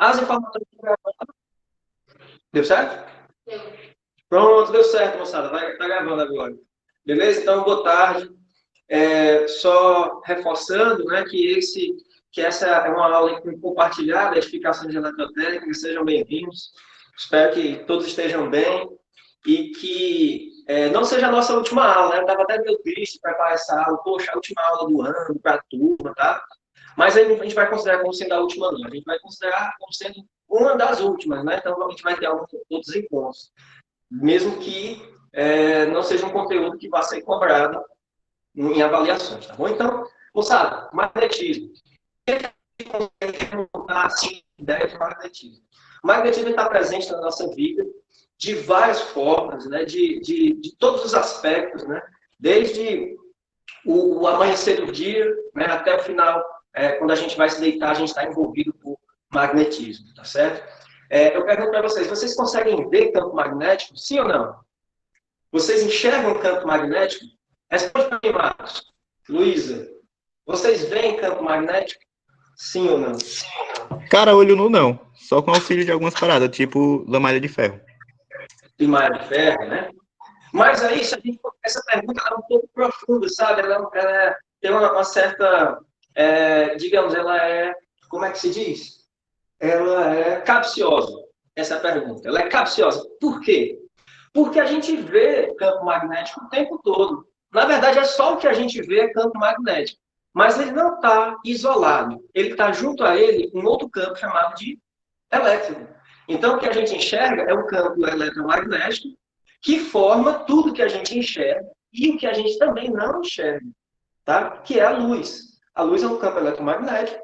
As informações que deu certo? Pronto, deu certo, moçada. Tá gravando agora. Beleza? Então, boa tarde. Só reforçando, né, que essa é uma aula compartilhada, edificações eletrotécnicas. Sejam bem-vindos. Espero que todos estejam bem e que não seja a nossa última aula, né? Eu estava até meio triste para preparar essa aula. Poxa, a última aula do ano para a turma, tá? Mas aí a gente vai considerar como sendo a última, não. A gente vai considerar como sendo uma das últimas, né? Então, a gente vai ter alguns outros encontros. Mesmo que não seja um conteúdo que vá ser cobrado em avaliações, tá bom? Então, moçada, magnetismo. Assim, ideia de magnetismo. O magnetismo está presente na nossa vida de várias formas, né? De todos os aspectos, né? Desde o amanhecer do dia, né? Até o final, quando a gente vai se deitar, a gente está envolvido por magnetismo, tá certo? Eu pergunto para vocês conseguem ver campo magnético? Sim ou não? Vocês enxergam campo magnético? Responde para mim, Marcos. Luísa, vocês veem campo magnético? Sim ou não? Cara, olho nu não. Só com auxílio de algumas paradas, tipo lamalha de ferro. Tem malha de ferro, né? Mas aí, essa pergunta é um pouco profunda, sabe? Ela tem uma certa, digamos, ela é, como é que se diz? Ela é capciosa, essa pergunta. Ela é capciosa. Por quê? Porque a gente vê campo magnético o tempo todo. Na verdade, é só o que a gente vê é campo magnético. Mas ele não está isolado. Ele está junto a ele um outro campo chamado de elétrico. Então, o que a gente enxerga é um campo eletromagnético que forma tudo que a gente enxerga e o que a gente também não enxerga, tá? Que é a luz. A luz é um campo eletromagnético,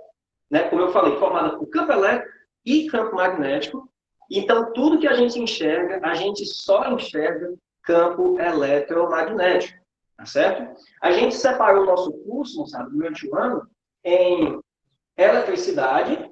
né? Como eu falei, formado por campo elétrico e campo magnético. Então, tudo que a gente enxerga, a gente só enxerga campo eletromagnético, tá certo? A gente separou o nosso curso, sabe, durante o ano, em eletricidade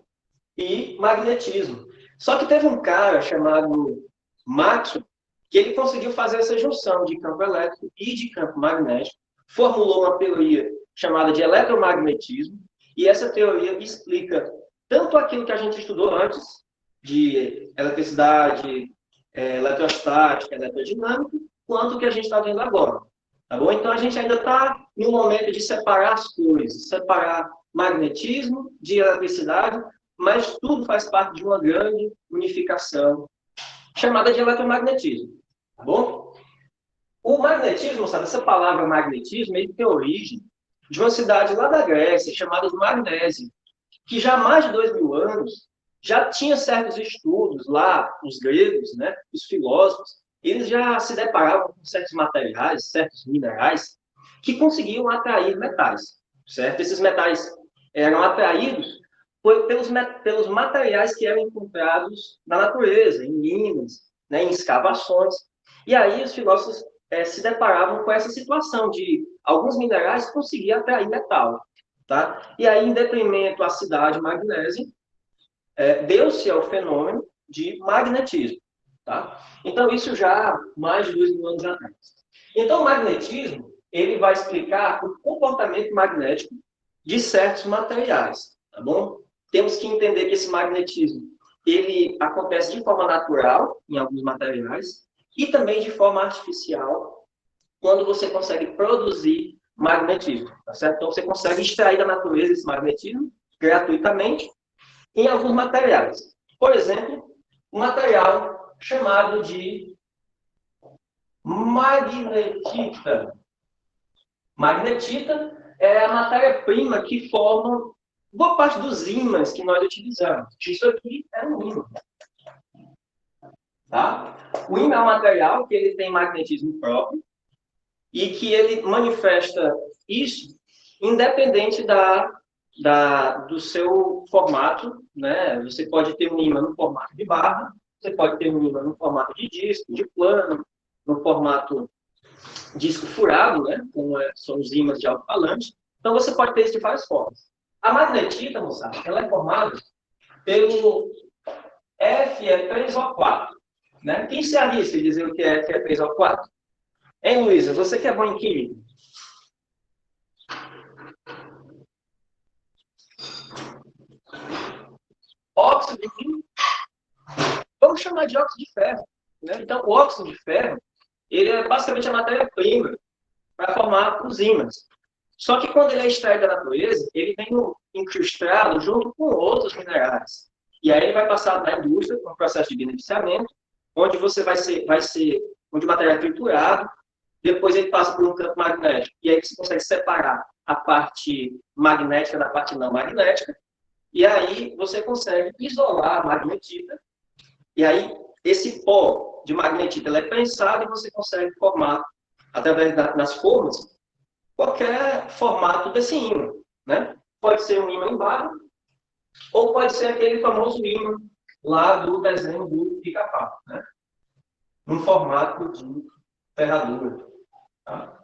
e magnetismo. Só que teve um cara chamado Maxwell que ele conseguiu fazer essa junção de campo elétrico e de campo magnético, formulou uma teoria chamada de eletromagnetismo, e essa teoria explica tanto aquilo que a gente estudou antes, de eletricidade, eletrostática, eletrodinâmica, quanto o que a gente está vendo agora. Tá bom? Então, a gente ainda está no momento de separar as coisas, separar magnetismo de eletricidade, mas tudo faz parte de uma grande unificação chamada de eletromagnetismo. Tá bom? O magnetismo, sabe, essa palavra magnetismo, ele tem origem de uma cidade lá da Grécia, chamada Magnésia, que já há mais de 2.000 anos já tinha certos estudos lá, os gregos, né, os filósofos, eles já se deparavam com certos materiais, certos minerais, que conseguiam atrair metais, certo? Esses metais eram atraídos pelos materiais que eram encontrados na natureza, em minas, né, em escavações. E aí os filósofos se deparavam com essa situação de alguns minerais conseguiam atrair metal. Tá? E aí, em detrimento à cidade magnésia, deu-se ao fenômeno de magnetismo. Tá? Então, isso já há mais de 2.000 anos atrás. Então, o magnetismo ele vai explicar o comportamento magnético de certos materiais. Tá bom? Temos que entender que esse magnetismo ele acontece de forma natural em alguns materiais e também de forma artificial quando você consegue produzir magnetismo, tá certo? Então, você consegue extrair da natureza esse magnetismo gratuitamente em alguns materiais. Por exemplo, um material chamado de magnetita. Magnetita é a matéria-prima que forma boa parte dos ímãs que nós utilizamos. Isso aqui é um ímã. Tá? O ímã é um material que ele tem magnetismo próprio e que ele manifesta isso independente do seu formato, né? Você pode ter um ímã no formato de barra, você pode ter um ímã no formato de disco, de plano, no formato disco furado, né? Como são os ímãs de alto-falante. Então, você pode ter isso de várias formas. A magnetita, moçada, ela é formada pelo Fe3O4. Né? Quem se arrisca a dizer o que é Fe3O4? Hein, Luísa? Você que é bom em química? óxido de, vamos chamar de óxido de ferro, né? Então, o óxido de ferro, ele é basicamente a matéria-prima para formar os ímãs. Só que quando ele é extraído da natureza, ele vem incrustado junto com outros minerais. E aí ele vai passar na indústria, um processo de beneficiamento, onde você onde o material é triturado, depois ele passa por um campo magnético, e aí você consegue separar a parte magnética da parte não magnética, e aí você consegue isolar a magnetita, e aí esse pó de magnetita ele é prensado e você consegue formar, através das formas, qualquer formato desse ímã, né? Pode ser um ímã em barra, ou pode ser aquele famoso ímã lá do desenho do pica-pau, né? Num formato de ferradura. Tá?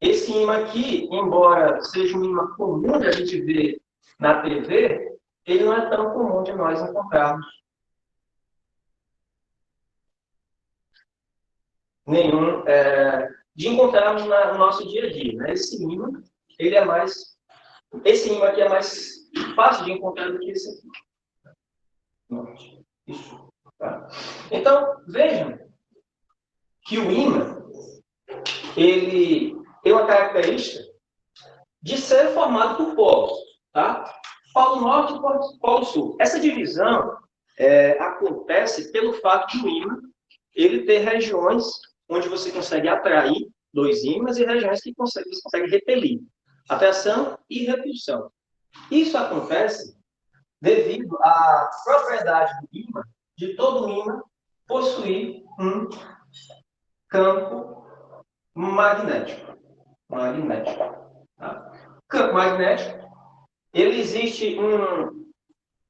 Esse ímã aqui, embora seja um ímã comum que a gente vê na TV, ele não é tão comum de nós encontrarmos de encontrarmos no nosso dia a dia. Né? Esse ímã aqui é mais fácil de encontrar do que esse aqui. Isso. Tá? Então, vejam que o ímã, ele tem uma característica de ser formado por polos, tá? Polo Norte e Polo Sul. Essa divisão acontece pelo fato de o ímã ele ter regiões onde você consegue atrair dois ímãs e regiões que você consegue repelir. Atração e repulsão. Isso acontece devido à propriedade do ímã, de todo ímã possuir um campo magnético. Tá? Campo magnético, ele existe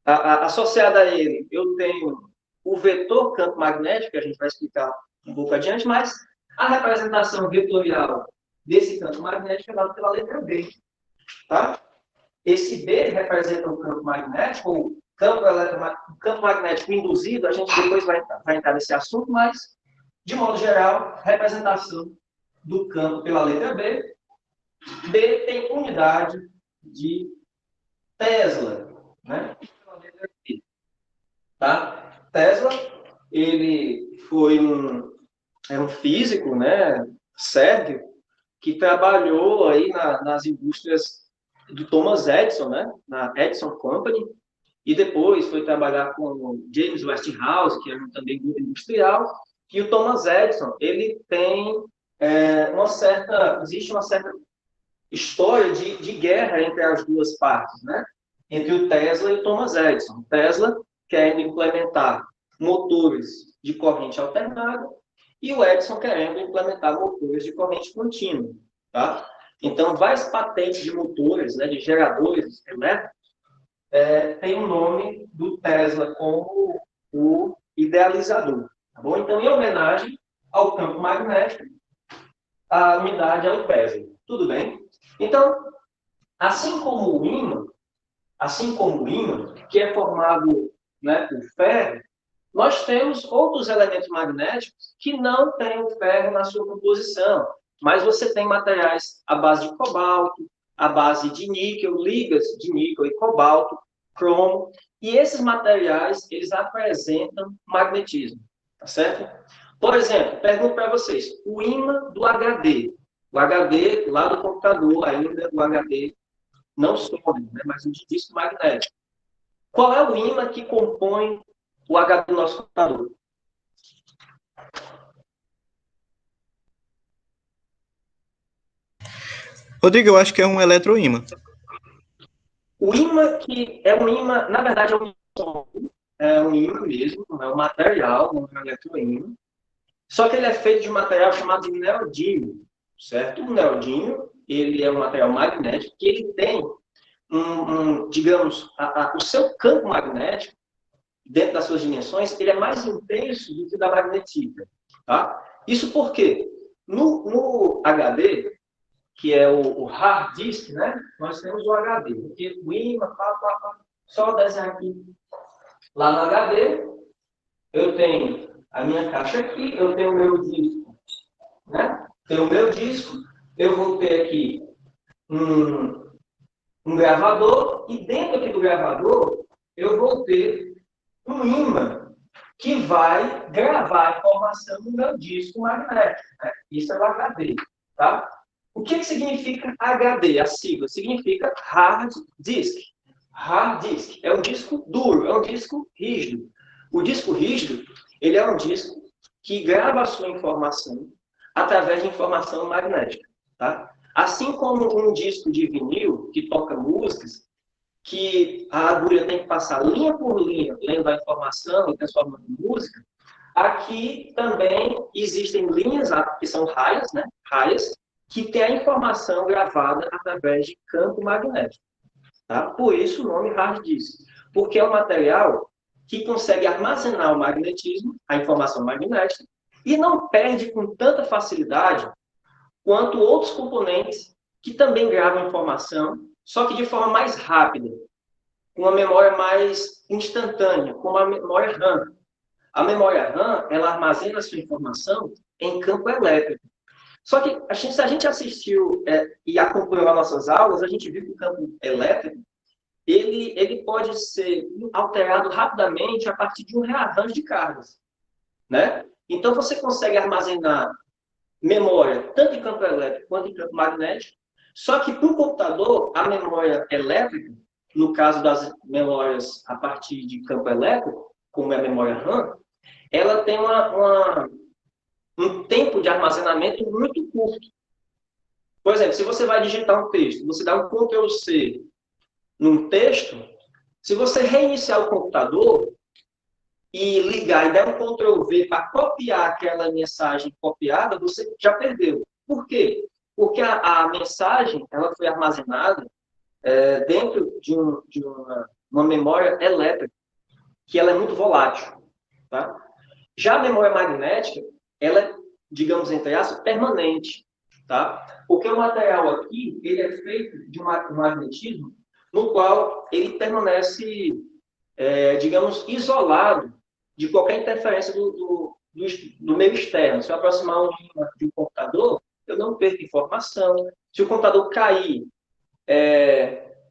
associado a ele, eu tenho o vetor campo magnético, que a gente vai explicar um pouco adiante, mas a representação vetorial desse campo magnético é dada pela letra B. Tá? Esse B representa o campo magnético, o campo magnético induzido, a gente depois vai entrar nesse assunto, mas, de modo geral, representação do campo pela letra B. B tem unidade de Tesla, né? Pela letra B. Tá? Tesla, ele foi um físico, né, sérvio, que trabalhou aí nas indústrias do Thomas Edison, né, na Edison Company, e depois foi trabalhar com o James Westinghouse, que era também grupo industrial, e o Thomas Edison, ele tem existe uma certa história de guerra entre as duas partes, né, entre o Tesla e o Thomas Edison. O Tesla querendo implementar motores de corrente alternada e o Edison querendo implementar motores de corrente contínua. Tá? Então, várias patentes de motores, né, de geradores elétricos, tem o nome do Tesla como o idealizador. Tá bom? Então, em homenagem ao campo magnético, a unidade é o Tesla. Tudo bem? Então, assim como o ímã, que é formado, né, por ferro, nós temos outros elementos magnéticos que não têm o ferro na sua composição, mas você tem materiais à base de cobalto, à base de níquel, ligas de níquel e cobalto, cromo, e esses materiais, eles apresentam magnetismo, tá certo? Por exemplo, pergunto para vocês, o ímã do HD, o HD lá do computador, ainda o HD não sólido, né, mas um disco magnético. Qual é o ímã que compõe o HD do nosso computador? Rodrigo, eu acho que é um eletroímã. O ímã que é um ímã, na verdade é um ímã mesmo, não é um material, não é um eletroímã. Só que ele é feito de um material chamado de neodímio, certo? O neodímio, ele é um material magnético que ele tem digamos, o seu campo magnético, dentro das suas dimensões, ele é mais intenso do que o da magnetita. Tá? Isso porque no HD, que é o hard disk, né? Nós temos o HD. Porque o ímã, só desenhar aqui. Lá no HD, eu tenho a minha caixa aqui, eu tenho o meu disco. Né? Tenho o meu disco, eu vou ter aqui um gravador, e dentro aqui do gravador, eu vou ter um ímã que vai gravar a informação no meu disco magnético. Né? Isso é o HD. Tá? O que significa HD? A sigla significa hard disk. Hard disk é um disco duro, é um disco rígido. O disco rígido, ele é um disco que grava a sua informação através de informação magnética. Tá? Assim como um disco de vinil, que toca músicas, que a agulha tem que passar linha por linha, lendo a informação e transformando em música, aqui também existem linhas, que são raias, né? Raias, que tem a informação gravada através de campo magnético. Tá? Por isso o nome hard disk, porque é um material que consegue armazenar o magnetismo, a informação magnética, e não perde com tanta facilidade quanto outros componentes que também gravam informação, só que de forma mais rápida, com uma memória mais instantânea, como a memória RAM. A memória RAM, ela armazena a sua informação em campo elétrico. Só que, se a gente assistiu e acompanhou as nossas aulas, a gente viu que o campo elétrico, ele pode ser alterado rapidamente a partir de um rearranjo de cargas. Né? Então, você consegue armazenar memória tanto em campo elétrico quanto em campo magnético, só que para o computador, a memória elétrica, no caso das memórias a partir de campo elétrico, como é a memória RAM, ela tem um tempo de armazenamento muito curto. Por exemplo, se você vai digitar um texto, você dá um Ctrl+C num texto, se você reiniciar o computador e ligar e der um Ctrl+V para copiar aquela mensagem copiada, você já perdeu. Por quê? Porque a mensagem ela foi armazenada dentro de uma memória elétrica, que ela é muito volátil. Tá? Já a memória magnética, ela é, digamos, entre aspas, permanente. Tá? Porque o material aqui, ele é feito de um magnetismo no qual ele permanece, digamos, isolado de qualquer interferência do meio externo. Se eu aproximar de um computador, eu não perco informação. Se o computador cair,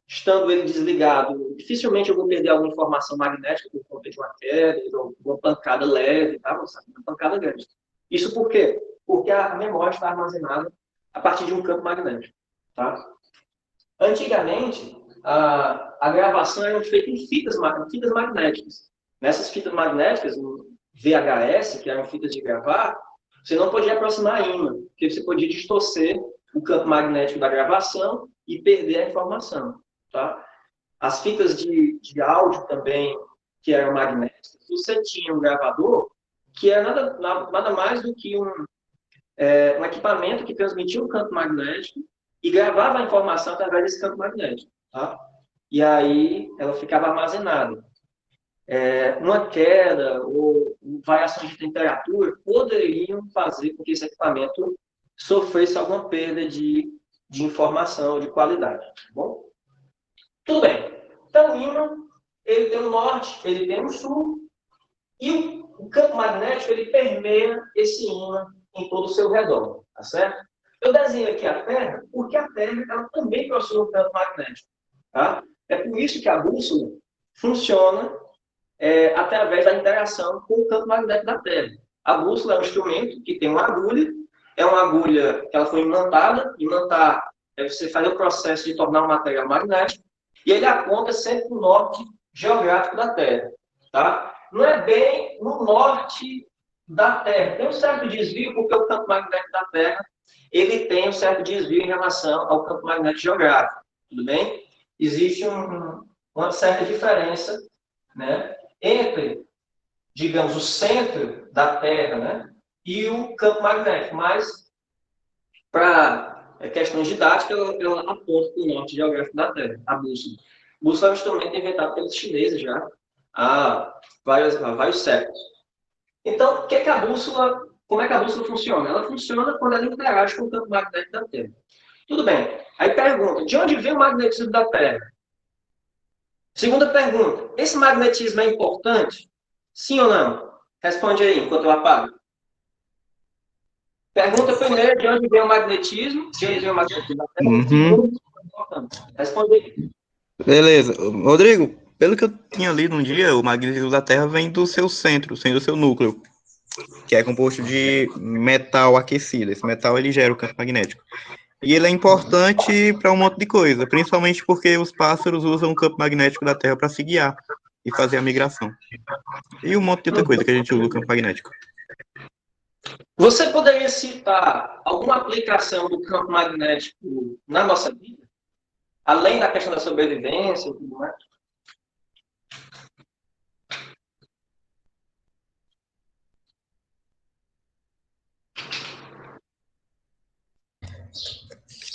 estando ele desligado, dificilmente eu vou perder alguma informação magnética por conta de uma queda, ou uma pancada leve, tá? Uma pancada grande. Isso por quê? Porque a memória está armazenada a partir de um campo magnético. Tá? Antigamente, a gravação era feita em fitas magnéticas. Nessas fitas magnéticas, no VHS, que eram fitas de gravar, você não podia aproximar a ímã, porque você podia distorcer o campo magnético da gravação e perder a informação. Tá? As fitas de áudio também, que eram magnéticas, você tinha um gravador que era nada mais do que um equipamento que transmitia um campo magnético e gravava a informação através desse campo magnético. Tá? E aí ela ficava armazenada. Uma queda ou variações de temperatura poderiam fazer com que esse equipamento sofresse alguma perda de informação, de qualidade. Tá bom? Tudo bem. Então, o ímã, ele tem um norte, ele tem um sul, e o campo magnético, ele permeia esse ímã em todo o seu redor, tá certo? Eu desenho aqui a Terra, porque a Terra ela também possui um campo magnético. Tá? É por isso que a bússola funciona através da interação com o campo magnético da Terra. A bússola é um instrumento que tem uma agulha, é uma agulha que ela foi imantada, você faz o processo de tornar um material magnético, e ele aponta sempre para o norte geográfico da Terra. Tá? Não é bem no norte da Terra. Tem um certo desvio, porque o campo magnético da Terra ele tem um certo desvio em relação ao campo magnético geográfico. Tudo bem? Existe uma certa diferença, né, entre, digamos, o centro da Terra, né, e o campo magnético. Mas, para questões didáticas, ela aponta para o norte geográfico da Terra, a bússola. A bússola é um instrumento inventado pelos chineses já há vários séculos. Então, como é que a bússola funciona? Ela funciona quando ela interage com o campo magnético da Terra. Tudo bem. Aí pergunta, de onde vem o magnetismo da Terra? Segunda pergunta, esse magnetismo é importante? Sim ou não? Responde aí, enquanto eu apago. Pergunta primeiro, de onde vem o magnetismo? De onde vem o magnetismo da Terra? Uhum. Responde aí. Beleza. Rodrigo, pelo que eu tinha lido um dia, o magnetismo da Terra vem do seu centro, sendo o seu núcleo, que é composto de metal aquecido. Esse metal ele gera o campo magnético. E ele é importante para um monte de coisa, principalmente porque os pássaros usam o campo magnético da Terra para se guiar e fazer a migração. E um monte de outra coisa que a gente usa o campo magnético. Você poderia citar alguma aplicação do campo magnético na nossa vida? Além da questão da sobrevivência e tudo mais?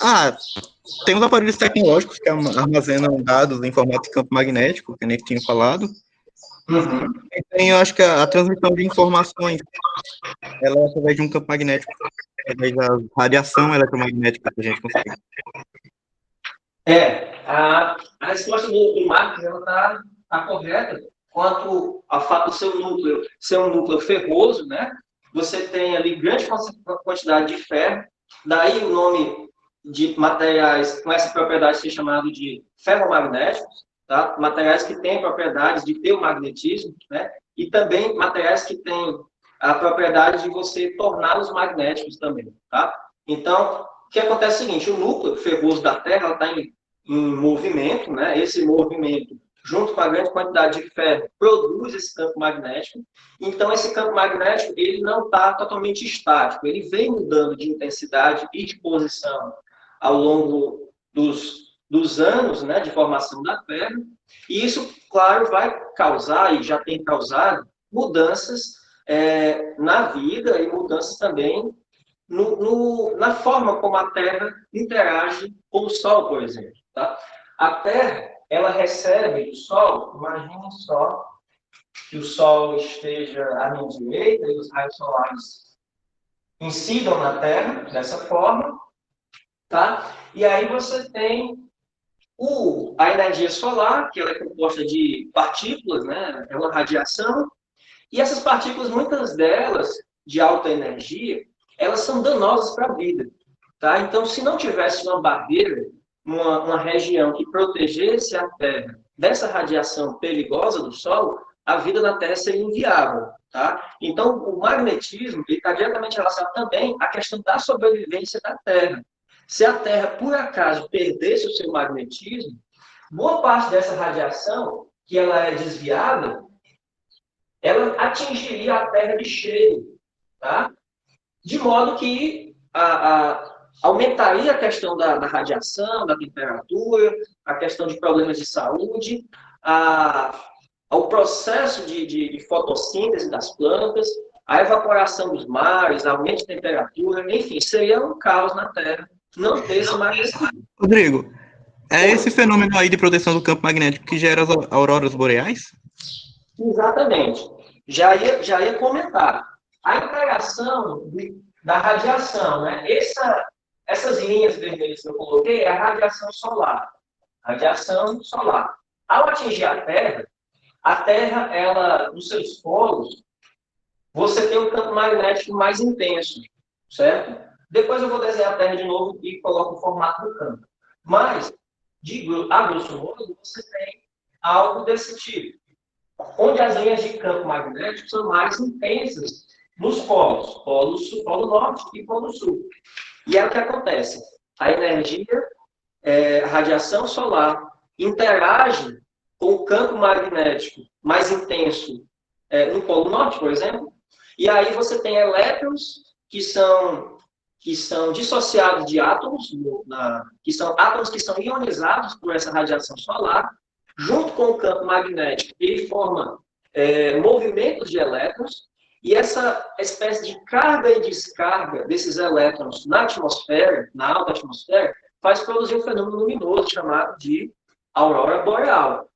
Ah, tem os aparelhos tecnológicos que armazenam dados em formato de campo magnético, que a gente tinha falado. Uhum. E tem, eu acho que a transmissão de informações, ela é através de um campo magnético, através da radiação eletromagnética que a gente consegue. A resposta do Marcos está correta quanto ao fato do seu núcleo ser um núcleo ferroso, né? Você tem ali grande quantidade de ferro, daí o nome de materiais com essa propriedade ser chamado de ferromagnéticos, tá? Materiais que têm propriedades de ter o magnetismo, né? E também materiais que têm a propriedade de você torná-los magnéticos também, tá? Então, o que acontece é o seguinte, o núcleo ferroso da Terra está em movimento, né? Esse movimento, junto com a grande quantidade de ferro, produz esse campo magnético. Então, esse campo magnético, ele não está totalmente estático, ele vem mudando de intensidade e de posição ao longo dos anos, né, de formação da Terra, e isso, claro, vai causar, e já tem causado, mudanças na vida e mudanças também na forma como a Terra interage com o Sol, por exemplo. Tá? A Terra, ela recebe do Sol, imagine só que o Sol esteja à minha direita e os raios solares incidam na Terra dessa forma, tá? E aí você tem a energia solar, que ela é composta de partículas, né? É uma radiação, e essas partículas, muitas delas de alta energia, elas são danosas para a vida. Tá? Então, se não tivesse uma barreira, uma região que protegesse a Terra dessa radiação perigosa do Sol, a vida na Terra seria inviável. Tá? Então, o magnetismo está diretamente relacionado também à questão da sobrevivência da Terra. Se a Terra, por acaso, perdesse o seu magnetismo, boa parte dessa radiação, que ela é desviada, ela atingiria a Terra de cheio, tá? De modo que aumentaria a questão da radiação, da temperatura, a questão de problemas de saúde, ao processo de fotossíntese das plantas, a evaporação dos mares, aumento de temperatura, enfim, seria um caos na Terra não ter esse magnetismo. Rodrigo, é esse fenômeno aí de proteção do campo magnético que gera as auroras boreais? Exatamente. Já ia comentar. A interação da radiação, né? Essas linhas vermelhas que eu coloquei é a radiação solar. Radiação solar. Ao atingir a Terra, ela, nos seus polos, você tem um campo magnético mais intenso, certo? Depois eu vou desenhar a Terra de novo e coloco o formato do campo. Mas, a grosso modo, você tem algo desse tipo, onde as linhas de campo magnético são mais intensas nos polos, polo norte e polo sul. E é o que acontece. A energia, a radiação solar, interage com o campo magnético mais intenso no polo norte, por exemplo, e aí você tem elétrons que são dissociados de átomos, que são átomos que são ionizados por essa radiação solar, junto com o campo magnético, ele forma movimentos de elétrons, e essa espécie de carga e descarga desses elétrons na atmosfera, na alta atmosfera, faz produzir um fenômeno luminoso chamado de aurora boreal.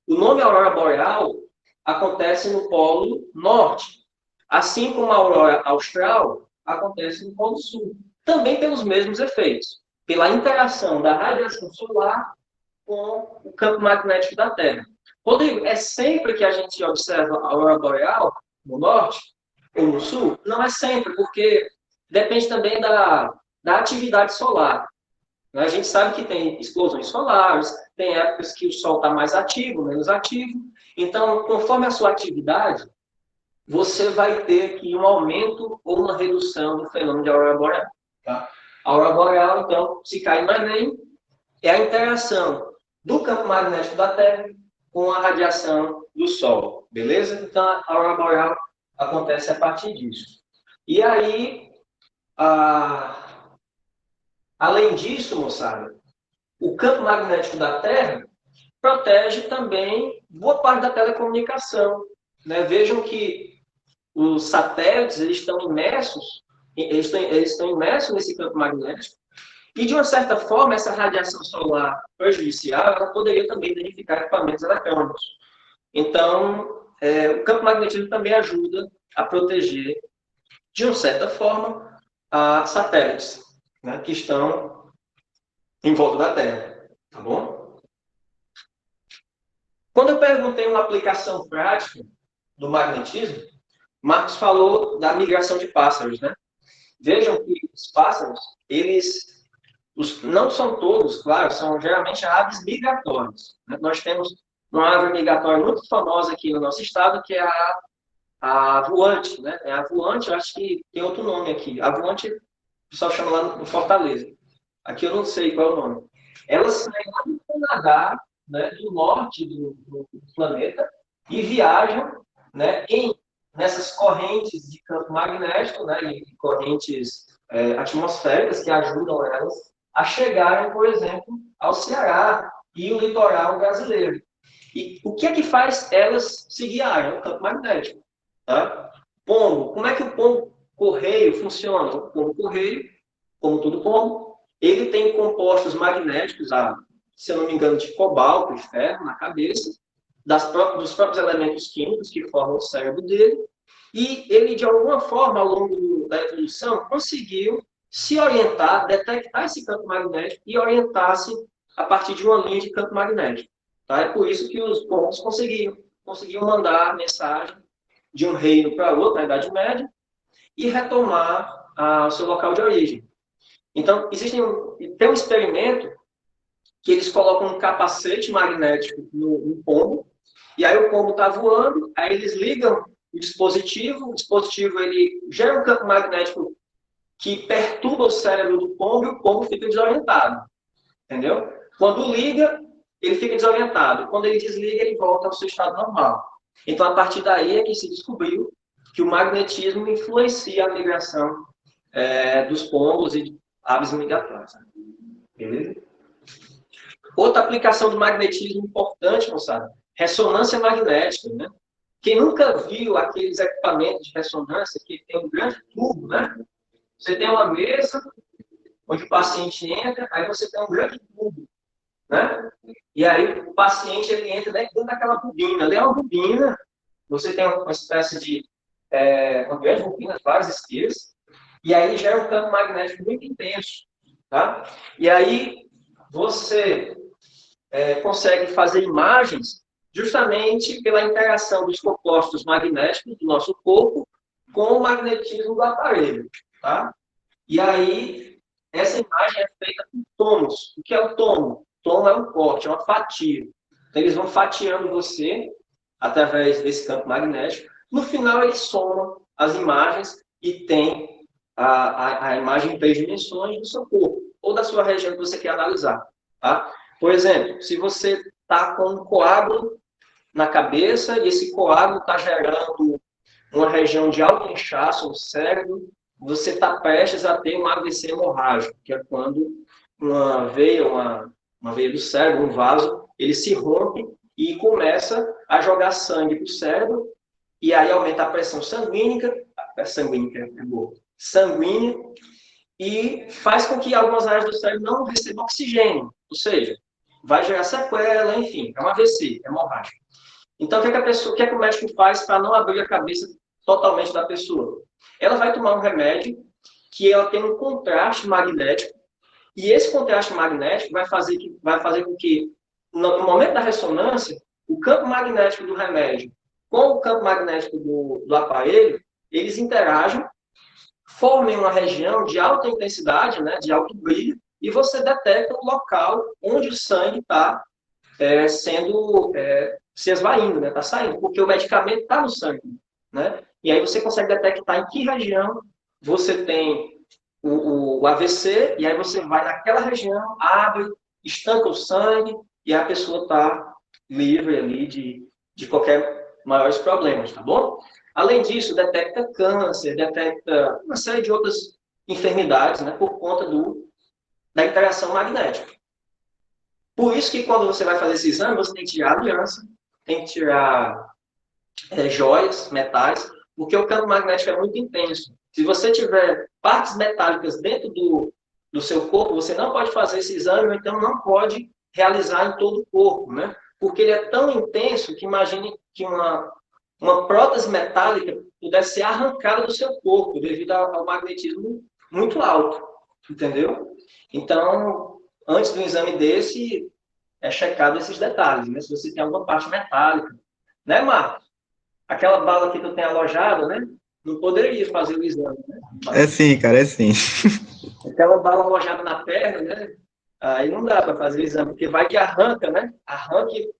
O nome aurora boreal acontece no polo norte, assim como a aurora austral acontece no polo sul, também pelos mesmos efeitos, pela interação da radiação solar com o campo magnético da Terra. Rodrigo, é sempre que a gente observa a aurora boreal no norte ou no sul? Não é sempre, porque depende também da atividade solar. A gente sabe que tem explosões solares, tem épocas que o Sol está mais ativo, menos ativo. Então, conforme a sua atividade, você vai ter aqui um aumento ou uma redução do fenômeno de aurora boreal. Tá? A aurora boreal, então, se cai no Enem, é a interação do campo magnético da Terra com a radiação do Sol, beleza? Então, a aurora boreal acontece a partir disso. E aí, além disso, moçada, o campo magnético da Terra protege também boa parte da telecomunicação. Né? Vejam que os satélites eles estão imersos nesse campo magnético e, de uma certa forma, essa radiação solar prejudicial ela poderia também danificar equipamentos eletrônicos. Então, o campo magnético também ajuda a proteger, de uma certa forma, satélites, né, que estão em volta da Terra. Tá bom? Quando eu perguntei uma aplicação prática do magnetismo, Marcos falou da migração de pássaros, né? Vejam que os pássaros, não são todos, claro, são geralmente aves migratórias. Né? Nós temos uma ave migratória muito famosa aqui no nosso estado, que é a voante, né? A voante, eu acho que tem outro nome aqui. A voante, o pessoal chama lá no Fortaleza. Aqui eu não sei qual é o nome. Elas saem lá do Canadá, né, do norte do planeta, e viajam, né, nessas correntes de campo magnético, né, e correntes atmosféricas que ajudam elas a chegarem, por exemplo, ao Ceará e o litoral brasileiro. E o que é que faz elas se guiarem? O campo magnético. Tá? Pombo. Como é que o pombo correio funciona? O pombo correio, como todo pombo, ele tem compostos magnéticos, se eu não me engano, de cobalto e ferro na cabeça, dos próprios elementos químicos que formam o cérebro dele, e ele, de alguma forma, ao longo da evolução, conseguiu se orientar, detectar esse campo magnético e orientar-se a partir de uma linha de campo magnético. Tá? É por isso que os pombos conseguiam mandar mensagem de um reino para outro, na Idade Média, e retomar o seu local de origem. Então, tem um experimento que eles colocam um capacete magnético no pombo, e aí o pombo está voando, aí eles ligam o dispositivo ele gera um campo magnético que perturba o cérebro do pombo e o pombo fica desorientado. Entendeu? Quando liga, ele fica desorientado. Quando ele desliga, ele volta ao seu estado normal. Então, a partir daí é que se descobriu que o magnetismo influencia a migração dos pombos e de aves migratórias. Beleza? Outra aplicação do magnetismo importante, moçada, ressonância magnética, né? Quem nunca viu aqueles equipamentos de ressonância que tem um grande tubo, né? Você tem uma mesa onde o paciente entra, aí você tem um grande tubo, né? E aí o paciente ele entra dentro daquela bobina. Ali é uma bobina, você tem uma espécie de uma grande bobina, várias estiras, e aí gera um campo magnético muito intenso, tá? E aí você consegue fazer imagens justamente pela interação dos compostos magnéticos do nosso corpo com o magnetismo do aparelho, tá? E aí, essa imagem é feita por tomos. O que é o tomo? Tomo é um corte, é uma fatia. Então, eles vão fatiando você através desse campo magnético. No final, eles somam as imagens e tem a imagem em 3 dimensões do seu corpo ou da sua região que você quer analisar, tá? Por exemplo, se você está com um coágulo na cabeça e esse coágulo está gerando uma região de alto inchaço no cérebro, você está prestes a ter um AVC hemorrágico, que é quando uma veia do cérebro, um vaso, ele se rompe e começa a jogar sangue para o cérebro, e aí aumenta a pressão sanguínea, e faz com que algumas áreas do cérebro não recebam oxigênio, ou seja, vai gerar sequela, enfim, é um AVC, hemorrágico. Então, o que o médico faz para não abrir a cabeça totalmente da pessoa? Ela vai tomar um remédio que ela tem um contraste magnético, e esse contraste magnético vai fazer com que, no momento da ressonância, o campo magnético do remédio com o campo magnético do aparelho, eles interagem, formem uma região de alta intensidade, né, de alto brilho, e você detecta o local onde o sangue está se esvaindo, né? Está saindo, porque o medicamento está no sangue, né? E aí você consegue detectar em que região você tem o AVC, e aí você vai naquela região, abre, estanca o sangue, e a pessoa está livre ali de qualquer maiores problemas, tá bom? Além disso, detecta câncer, detecta uma série de outras enfermidades, né, por conta da interação magnética. Por isso que quando você vai fazer esse exame, você tem que tirar aliança, tem que tirar joias, metais, porque o campo magnético é muito intenso. Se você tiver partes metálicas dentro do seu corpo, você não pode fazer esse exame, ou então não pode realizar em todo o corpo, né? Porque ele é tão intenso que imagine que uma prótese metálica pudesse ser arrancada do seu corpo devido ao magnetismo muito alto, entendeu? Então, antes do exame desse, é checado esses detalhes, né? Se você tem alguma parte metálica, né, Marcos? Aquela bala que tu tem alojada, né? Não poderia fazer o exame, né? É sim, cara, é sim. Aquela bala alojada na perna, né? Aí não dá para fazer o exame, porque vai que arranca, né? Arranque.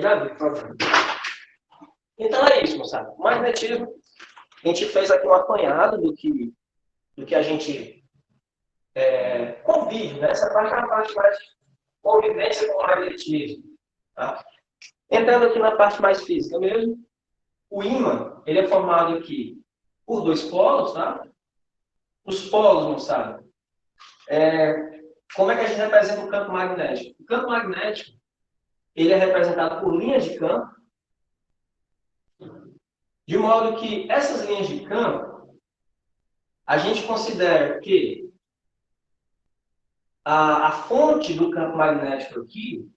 Já vi, por favor. Então é isso, moçada. O magnetismo, a gente fez aqui um apanhado do que a gente convive, né? Essa parte é a parte mais convivência com o magnetismo. Tá? Entrando aqui na parte mais física mesmo, o ímã, ele é formado aqui por dois polos, tá? Os polos, moçada. Como é que a gente representa o campo magnético? O campo magnético, ele é representado por linhas de campo, de modo que essas linhas de campo, a gente considera que a fonte do campo magnético aqui,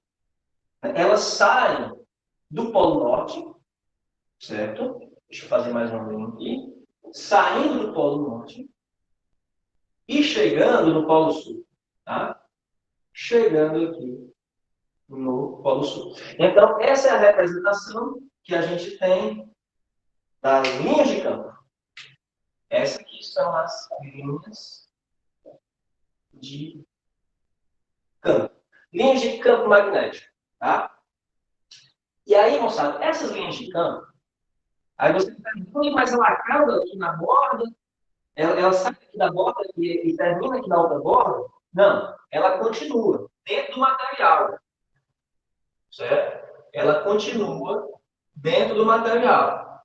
elas saem do polo norte, certo? Deixa eu fazer mais uma linha aqui. Saindo do polo norte e chegando no polo sul, tá? Chegando aqui no polo sul. Então, essa é a representação que a gente tem das linhas de campo. Essas aqui são as linhas de campo. Linhas de campo magnético, tá? E aí, moçada, essas linhas de campo, aí você pergunta, mas ela acaba aqui na borda, ela sai aqui da borda e termina aqui na outra borda? Não, ela continua dentro do material, certo? Ela continua dentro do material.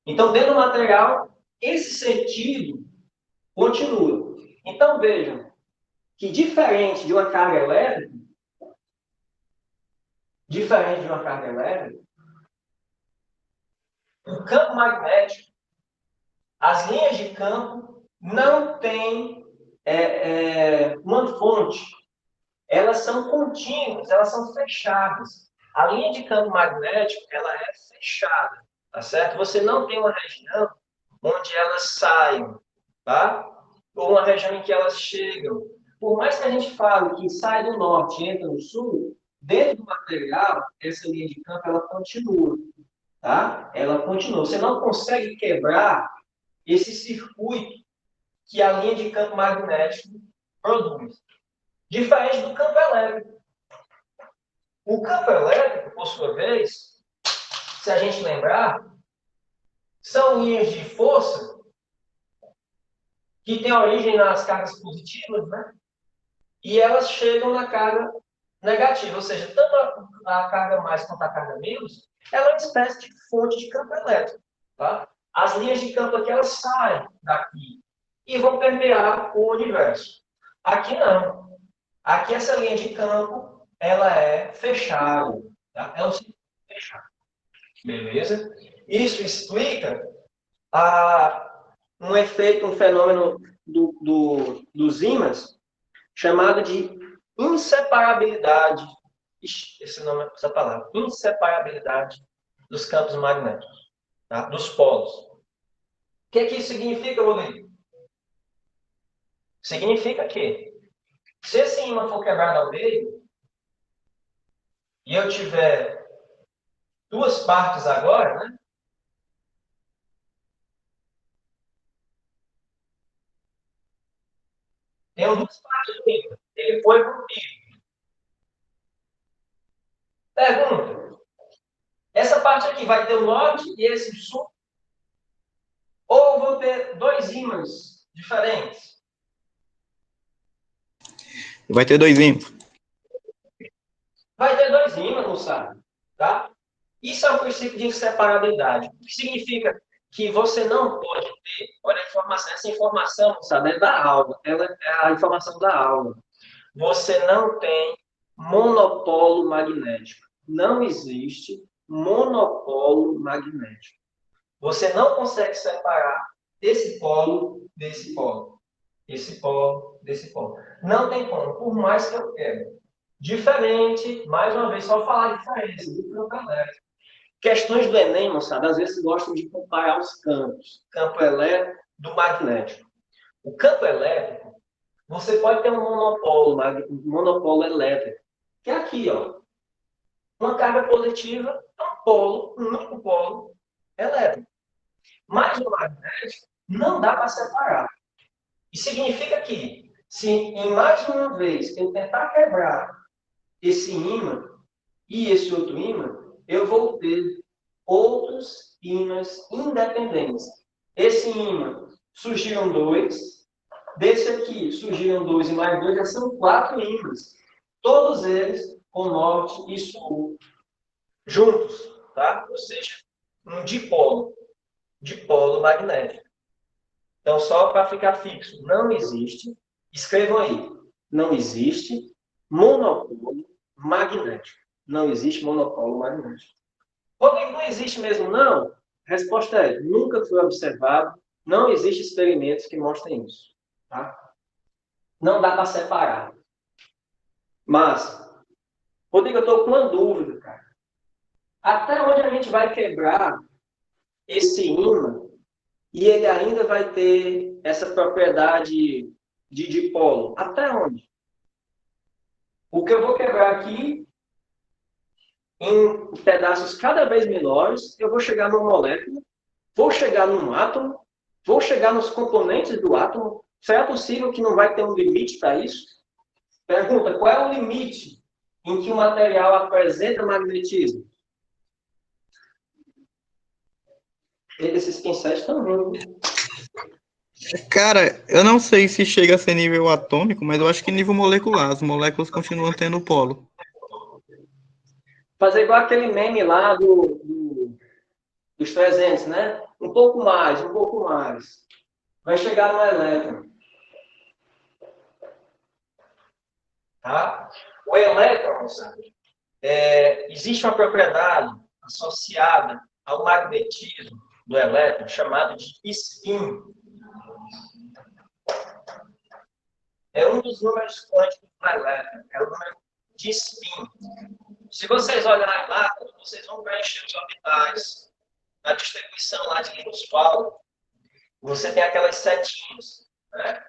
Então, dentro do material, esse sentido continua. Então, vejam que diferente de uma carga elétrica, o campo magnético, as linhas de campo não têm uma fonte. Elas são contínuas, elas são fechadas. A linha de campo magnético, ela é fechada, tá certo? Você não tem uma região onde elas saem, tá? Ou uma região em que elas chegam. Por mais que a gente fale que sai do norte e entra no sul, dentro do material, essa linha de campo, ela continua, tá? Ela continua. Você não consegue quebrar esse circuito que a linha de campo magnético produz. Diferente do campo elétrico. O campo elétrico, por sua vez, se a gente lembrar, são linhas de força que têm origem nas cargas positivas, né? E elas chegam na carga negativa, ou seja, tanto a carga mais quanto a carga menos, ela é uma espécie de fonte de campo elétrico, tá? As linhas de campo aqui, elas saem daqui e vão permear o universo. Aqui não. Aqui essa linha de campo, ela é fechada, tá? É um círculo fechado. Beleza? Isso explica um efeito, um fenômeno dos ímãs chamado de inseparabilidade. Esse nome, essa palavra, inseparabilidade dos campos magnéticos, tá? Dos polos. O que isso significa, Rodrigo? Significa que, se esse ímã for quebrado ao meio, e eu tiver duas partes agora, né? Tem duas partes do ímã. Ele foi para o pino. Pergunta. Essa parte aqui vai ter o norte e esse sul? Ou vou ter dois ímãs diferentes? Vai ter dois ímãs. Vai ter dois ímãs, não sabe? Tá? Isso é um princípio de inseparabilidade. O que significa que você não pode ter, olha a informação, essa informação, sabe, é da aula, ela é a informação da aula. Você não tem monopolo magnético. Não existe monopolo magnético. Você não consegue separar esse polo desse polo. Esse polo desse polo. Não tem como, por mais que eu queira. Diferente, mais uma vez, só falar a diferença do campo elétrico. Questões do Enem, moçada, às vezes gostam de comparar os campos. Campo elétrico do magnético. O campo elétrico, você pode ter um monopolo elétrico, que é aqui, ó. Uma carga positiva é um polo, um único polo elétrico. Mas no magnético, não dá para separar. E significa que, se em mais uma vez eu tentar quebrar esse ímã e esse outro ímã, eu vou ter outros ímãs independentes. Esse ímã surgiram dois, desse aqui surgiram dois e mais dois, já são 4 ímãs. Todos eles com norte e sul juntos, tá? Ou seja, um dipolo magnético. Então, só para ficar fixo, não existe, escrevam aí, não existe monopolo magnético. Não existe monopolo magnético. Rodrigo, não existe mesmo, não? A resposta é, nunca foi observado, não existem experimentos que mostrem isso. Tá? Não dá para separar. Mas, Rodrigo, eu estou com uma dúvida, cara. Até onde a gente vai quebrar esse ímã e ele ainda vai ter essa propriedade de dipolo? Até onde? O que eu vou quebrar aqui, em pedaços cada vez menores, eu vou chegar numa molécula, vou chegar num átomo, vou chegar nos componentes do átomo. Será possível que não vai ter um limite para isso? Pergunta, qual é o limite em que o material apresenta magnetismo? Esses pincéis estão vindo. Cara, eu não sei se chega a ser nível atômico, mas eu acho que nível molecular. As moléculas continuam tendo polo. Fazer igual aquele meme lá dos 300, né? Um pouco mais, um pouco mais. Vai chegar no elétron. Tá? O elétron, sabe? Existe uma propriedade associada ao magnetismo do elétron chamado de spin. É um dos números quânticos do elétron. É o número de spin. Se vocês olharem lá, vocês vão preencher os orbitais. Na distribuição lá de Linus-Pauling, você tem aquelas setinhas, né?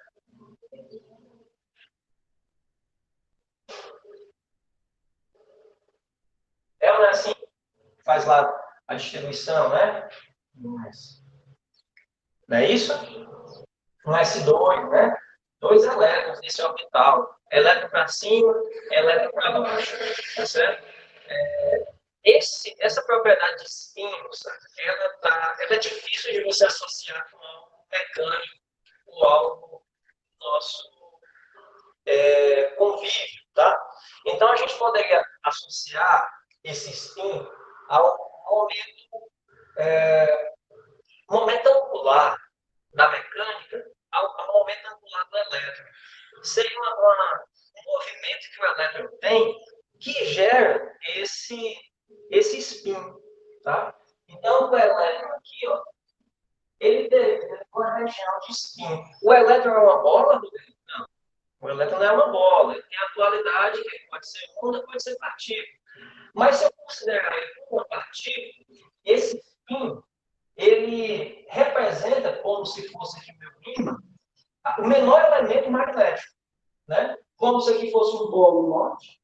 É ou não é assim? Faz lá a distribuição, né? Não é isso? Um S2, né? 2 elétrons nesse orbital. Elétron para cima, elétron para baixo. Tá certo? Essa propriedade de spin, ela é difícil de você associar com algo mecânico ou algo nosso convívio, tá? Então, a gente poderia associar esse spin ao momento angular da mecânica, ao momento angular do elétron. Seria um movimento que o elétron tem que gera esse spin, tá? Então, o elétron aqui, ó, ele tem uma região de spin. O elétron é uma bola, Rodrigo? Não. O elétron não é uma bola. Ele tem a dualidade que pode ser onda, pode ser partícula. Mas se eu considerar ele como uma partícula, esse spin, ele representa, como se fosse aqui o meu ímã, o menor elemento magnético. Né? Como se aqui fosse um polo norte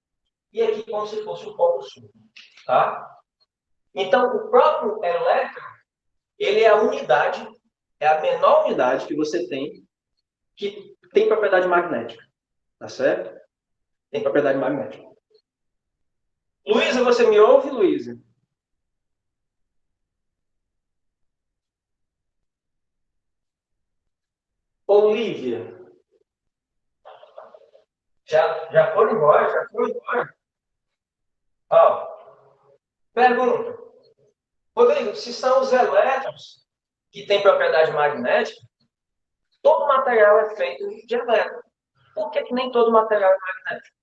e aqui como se fosse um polo sul. Tá? Então, o próprio elétron, ele é a unidade, é a menor unidade que você tem, que tem propriedade magnética. Tá certo? Tem propriedade magnética. Luísa, você me ouve, Luísa? Olivia? Já foram embora, já foram embora. Ó, pergunta. Rodrigo, se são os elétrons que têm propriedade magnética, todo material é feito de elétron. Por que nem todo material é magnético?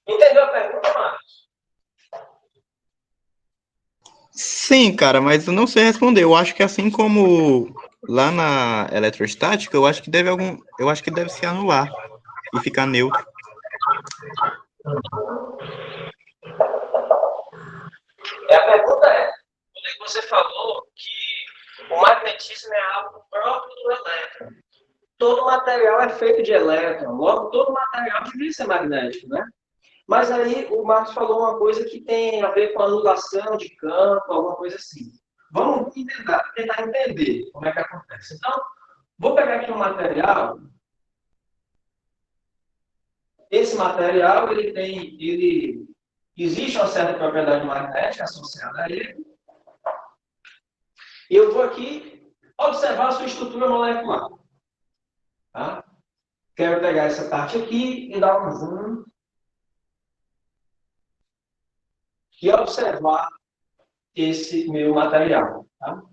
Entendeu a pergunta, Marcos? Sim, cara, mas eu não sei responder. Eu acho que assim como lá na eletrostática, eu acho que deve se anular e ficar neutro. A pergunta é, você falou que o magnetismo é algo próprio do elétron. Todo material é feito de elétron, logo todo material devia ser magnético, né? Mas aí o Marcos falou uma coisa que tem a ver com anulação de campo, alguma coisa assim. Vamos tentar entender como é que acontece. Então, vou pegar aqui um material. Esse material, existe uma certa propriedade magnética associada a ele. E eu vou aqui observar a sua estrutura molecular. Tá? Quero pegar essa parte aqui e dar um zoom. E observar esse meu material. Tá?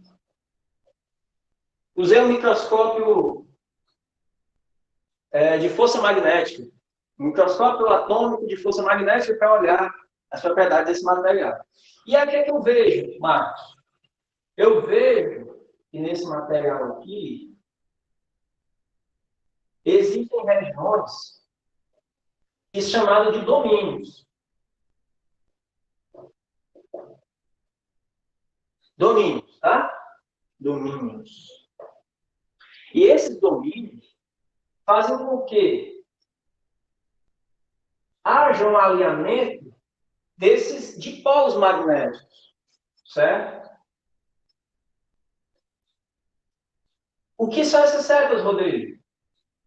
Usei um microscópio de força magnética. Um microscópio atômico de força magnética para olhar as propriedades desse material. E aqui é que eu vejo, Marcos? Eu vejo que nesse material aqui existem regiões que são chamadas de domínios. Domínios, tá? Domínios. E esses domínios fazem com que haja um alinhamento desses dipolos magnéticos, certo? O que são essas setas, Rodrigo?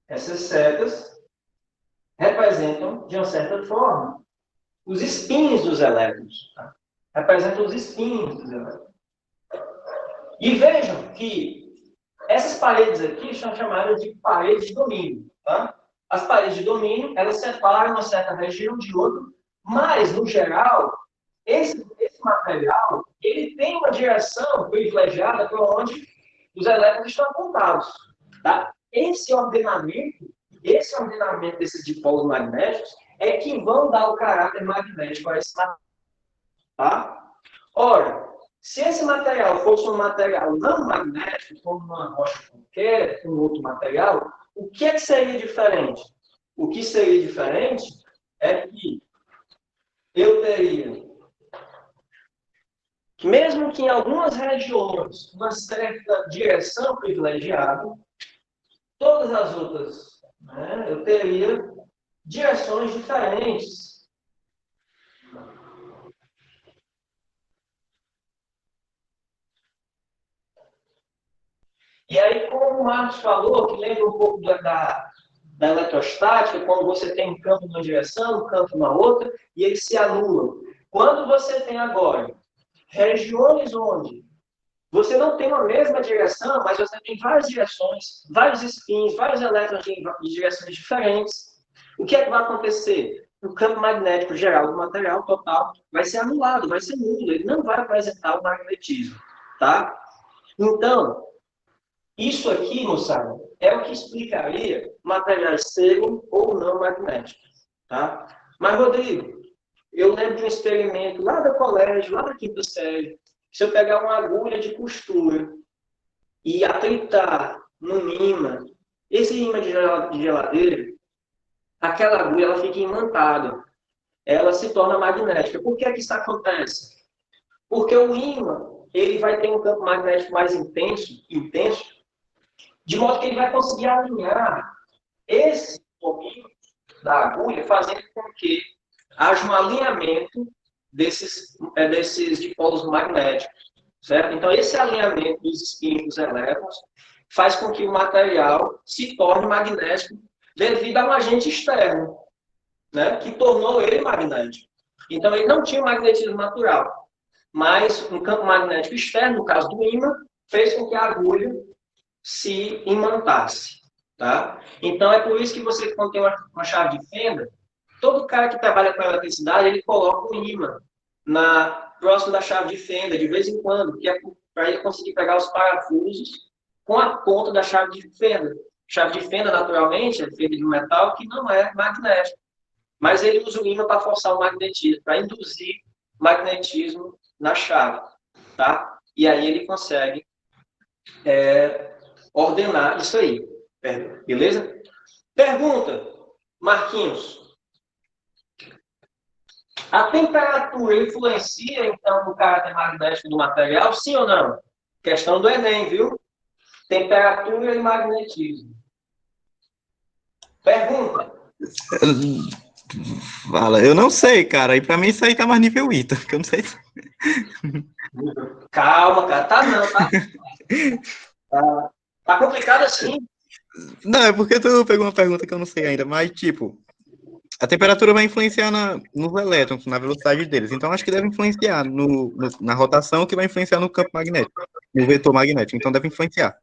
Essas setas representam, de uma certa forma, os spins dos elétrons. Tá? Representam os spins dos elétrons. E vejam que essas paredes aqui são chamadas de paredes de domínio. Tá? As paredes de domínio, elas separam uma certa região de outra, mas, no geral, esse material, ele tem uma direção privilegiada para onde os elétrons estão apontados. Tá? Esse ordenamento desses dipolos magnéticos é que vão dar o caráter magnético a esse material. Tá? Ora, se esse material fosse um material não magnético, como uma rocha qualquer, um outro material, o que é que seria diferente? O que seria diferente é que eu teria, mesmo que em algumas regiões, uma certa direção privilegiada, todas as outras, né, eu teria direções diferentes. E aí, como o Marcos falou, que lembra um pouco da eletrostática, quando você tem um campo numa direção, um campo na outra, e eles se anulam. Quando você tem agora regiões onde você não tem a mesma direção, mas você tem várias direções, vários spins, vários elétrons de direções diferentes, o que é que vai acontecer? O campo magnético geral do material total vai ser anulado, vai ser nulo, ele não vai apresentar o magnetismo. Tá? Então, isso aqui, moçada, é o que explicaria materiais serem ou não magnéticos. Tá? Mas, Rodrigo, eu lembro de um experimento lá do colégio, lá da quinta série. Se eu pegar uma agulha de costura e aplicar num imã, esse imã de geladeira, aquela agulha ela fica imantada. Ela se torna magnética. Por que isso acontece? Porque o ímã ele vai ter um campo magnético mais intenso, de modo que ele vai conseguir alinhar esse domínio da agulha, fazendo com que haja um alinhamento desses dipolos magnéticos, certo? Então, esse alinhamento dos spins dos elétrons faz com que o material se torne magnético devido a um agente externo, né, que tornou ele magnético. Então, ele não tinha magnetismo natural, mas um campo magnético externo, no caso do ímã, fez com que a agulha se imantasse. Tá? Então, é por isso que você, quando tem uma chave de fenda, todo cara que trabalha com eletricidade, ele coloca um ímã próximo da chave de fenda, de vez em quando, que é para ele conseguir pegar os parafusos com a ponta da chave de fenda. Chave de fenda, naturalmente, é feita de um metal que não é magnético. Mas ele usa o ímã para forçar o magnetismo, para induzir magnetismo na chave. Tá? E aí ele consegue ordenar isso aí. Beleza? Pergunta, Marquinhos. A temperatura influencia, então, no caráter magnético do material, sim ou não? Questão do Enem, viu? Temperatura e magnetismo. Pergunta. Fala, eu não sei, cara. E pra mim isso aí tá mais nível ITA, porque eu não sei. Calma, cara. Tá não, tá? Tá complicado assim. Não, é porque tu pegou uma pergunta que eu não sei ainda, mas tipo, a temperatura vai influenciar nos elétrons, na velocidade deles. Então acho que deve influenciar na rotação, que vai influenciar no campo magnético, no vetor magnético. Então deve influenciar.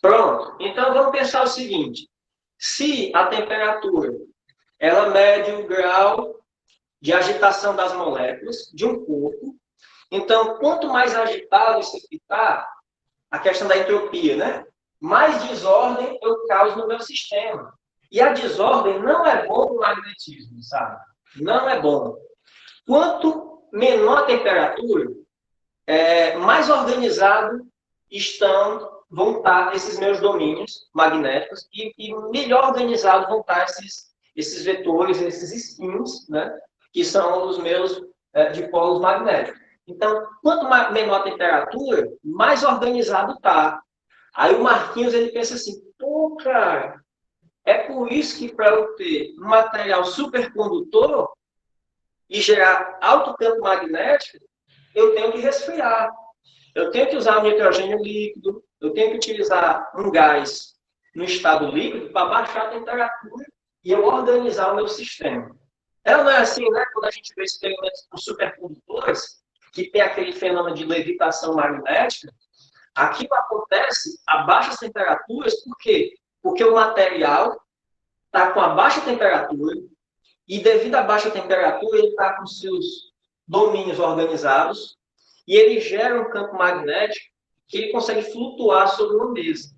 Pronto. Então vamos pensar o seguinte. Se a temperatura ela mede o grau de agitação das moléculas de um corpo, então quanto mais agitado isso ficar, a questão da entropia, né? Mais desordem eu causo no meu sistema. E a desordem não é bom para o magnetismo, sabe? Não é bom. Quanto menor a temperatura, mais organizado vão estar esses meus domínios magnéticos e melhor organizados vão estar esses vetores, esses spins, né? Que são os meus dipolos magnéticos. Então, quanto menor a temperatura, mais organizado está. Aí o Marquinhos ele pensa assim, pô, cara, é por isso que para eu ter um material supercondutor e gerar alto campo magnético, eu tenho que resfriar. Eu tenho que usar um nitrogênio líquido, eu tenho que utilizar um gás no estado líquido para baixar a temperatura e eu organizar o meu sistema. Ela não é assim, né? Quando a gente vê experimentos com supercondutores, que tem aquele fenômeno de levitação magnética, aquilo acontece a baixas temperaturas, por quê? Porque o material está com a baixa temperatura e, devido à baixa temperatura, ele está com seus domínios organizados e ele gera um campo magnético que ele consegue flutuar sobre uma mesa.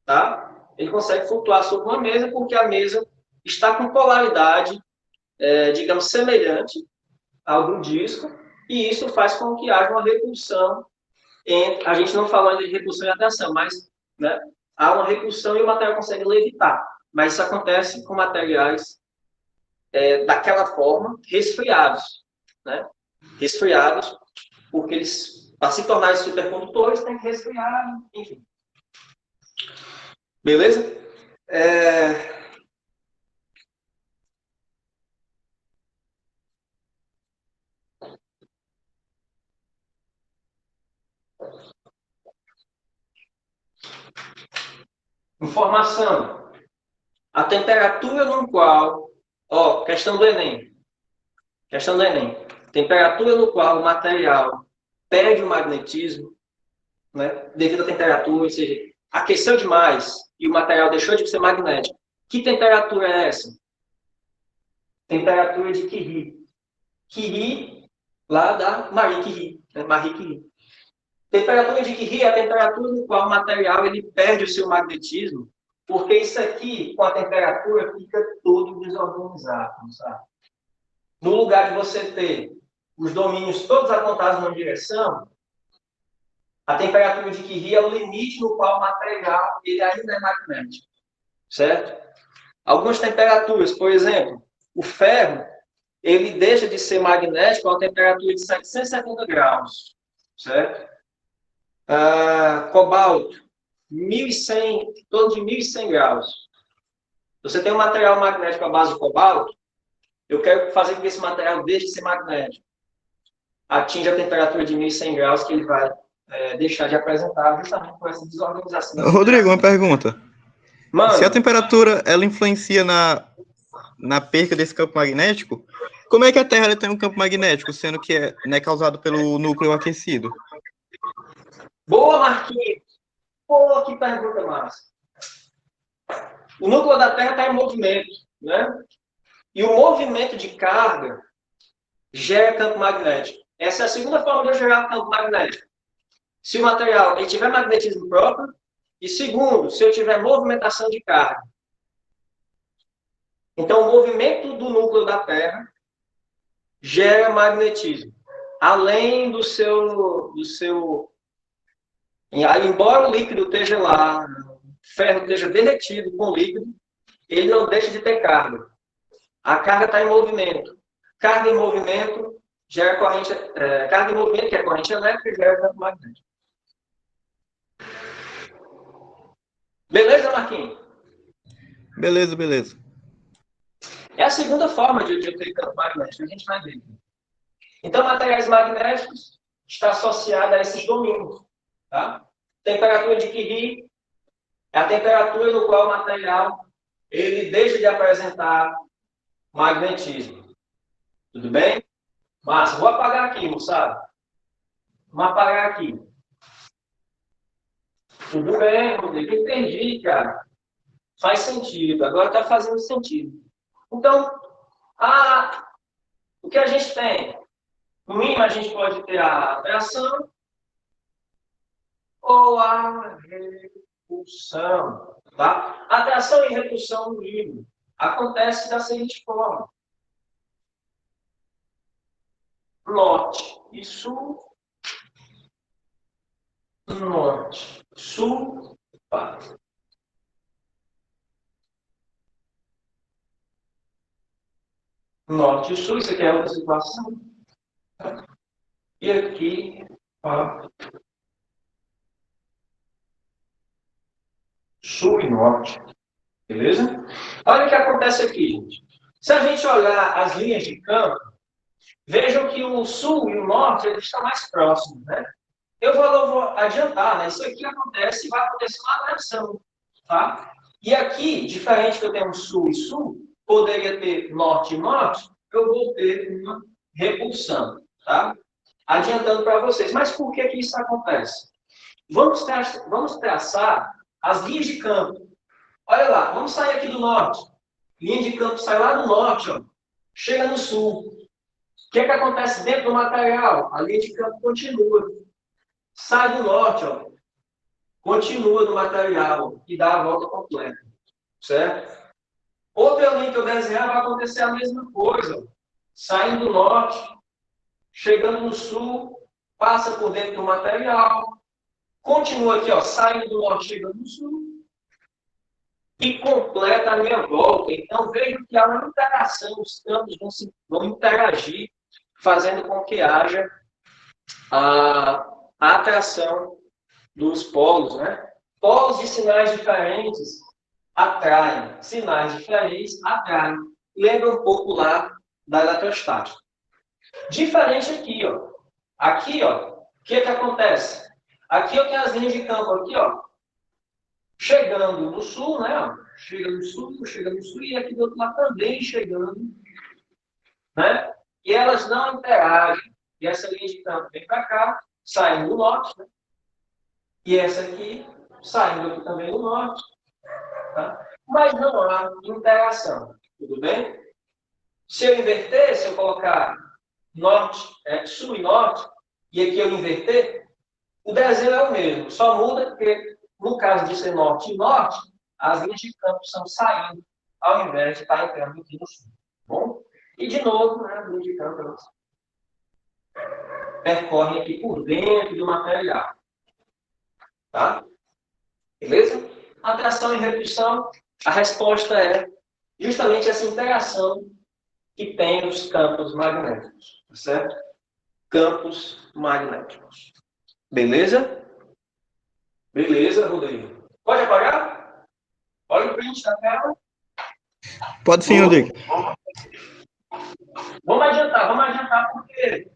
Tá? Ele consegue flutuar sobre uma mesa porque a mesa está com polaridade, digamos, semelhante ao do disco, e isso faz com que haja uma repulsão a gente não falou ainda de repulsão e atração, mas né, há uma repulsão e o material consegue levitar. Mas isso acontece com materiais daquela forma, resfriados. Né? Resfriados, porque eles, para se tornarem supercondutores, tem que resfriar, enfim. Beleza? Informação. A temperatura no qual... questão do Enem. Questão do Enem. Temperatura no qual o material perde o magnetismo, né, devido à temperatura, ou seja, aqueceu demais e o material deixou de ser magnético. Que temperatura é essa? Temperatura de Curie. Curie, lá da Marie Curie. Né? Marie Curie. Temperatura de Curie é a temperatura no qual o material ele perde o seu magnetismo, porque isso aqui, com a temperatura, fica todo desorganizado, sabe? No lugar de você ter os domínios todos apontados numa direção, a temperatura de Curie é o limite no qual o material ele ainda é magnético, certo? Algumas temperaturas, por exemplo, o ferro, ele deixa de ser magnético a uma temperatura de 770 graus, certo? Cobalto, 1.100, em torno de 1.100 graus. Você tem um material magnético à base de cobalto, Eu quero fazer com que esse material deixe de ser magnético. Atinja a temperatura de 1.100 graus, que ele vai deixar de apresentar justamente por essa desorganização da Rodrigo, uma interação. pergunta. Se a Mano, temperatura ela influencia na perca desse campo magnético, como é que a Terra ela tem um campo magnético, sendo que é causado pelo núcleo aquecido? boa, Marquinhos. Pô, que pergunta massa. O núcleo da Terra está em movimento, né? E o movimento de carga gera campo magnético. Essa é a segunda forma de eu gerar campo magnético. Se o material ele tiver magnetismo próprio, e segundo, se eu tiver movimentação de carga. Então, o movimento do núcleo da Terra gera magnetismo. Além do seu. Embora o líquido esteja lá, o ferro esteja derretido com o líquido, ele não deixa de ter carga. A carga está em movimento. Carga em movimento gera corrente. Carga em movimento, que é corrente elétrica, gera campo magnético. Beleza, Marquinhos? Beleza. É a segunda forma de ter campo magnético, a gente vai ver. Então, materiais magnéticos está associado a esses domínios. Tá? Temperatura de Curie é a temperatura no qual o material ele deixa de apresentar magnetismo. Tudo bem? Massa. Vou apagar aqui, moçada. Vamos apagar aqui. Tudo bem, Rodrigo. Entendi, cara. Faz sentido. Agora está fazendo sentido. Então, o que a gente tem? No mínimo, a gente pode ter a atração ou a repulsão. Tá? Atração e repulsão no mínimo acontece da seguinte forma. Norte e sul. Norte, sul, pá. Norte e sul, isso aqui é outra situação. E aqui, pá. Sul e norte. Beleza? Olha o que acontece aqui, gente. Se a gente olhar as linhas de campo, vejam que o sul e o norte eles estão mais próximos, né? Eu vou adiantar, né? Isso aqui acontece e vai acontecer uma atração, tá? E aqui, diferente que eu tenho sul e sul, poderia ter norte e norte, eu vou ter uma repulsão, tá? Adiantando para vocês. Mas por que isso acontece? Vamos traçar as linhas de campo. Olha lá, vamos sair aqui do norte. Linha de campo sai lá do norte, ó, chega no sul. O que acontece dentro do material? A linha de campo continua. Sai do norte, ó, continua no material e dá a volta completa. Certo? Outra linha que eu desenhar vai acontecer a mesma coisa. Saindo do norte, chegando no sul, passa por dentro do material, continua aqui, ó, saindo do norte, chegando no sul, e completa a minha volta. Então, vejo que há uma interação, os campos vão interagir, fazendo com que haja a atração dos polos, né? Polos de sinais diferentes atraem, sinais diferentes atraem. Lembra um pouco lá da eletrostática. Diferente aqui, ó. Aqui, ó, o que acontece? Aqui eu tenho as linhas de campo aqui, ó. Chegando no sul, né? Ó, chega no sul, e aqui do outro lado também chegando, né? E elas não interagem. E essa linha de campo vem para cá, saindo do norte, né? E essa aqui, saindo aqui também do norte. Tá? Mas não há interação. Tudo bem? Se eu inverter, se eu colocar norte, sul e norte, e aqui eu inverter, o desenho é o mesmo. Só muda porque, no caso de ser norte e norte, as linhas de campo são saindo, ao invés de estar entrando aqui no sul. Bom? E, de novo, né, as linhas de campo elas percorrem aqui por dentro do material. Tá? Beleza? Atração e repulsão, a resposta é justamente essa interação que tem os campos magnéticos. Tá certo? Campos magnéticos. Beleza? Beleza, Rodrigo. Pode apagar? Olha o print da tela. Pode sim, Rodrigo. Vamos adiantar porque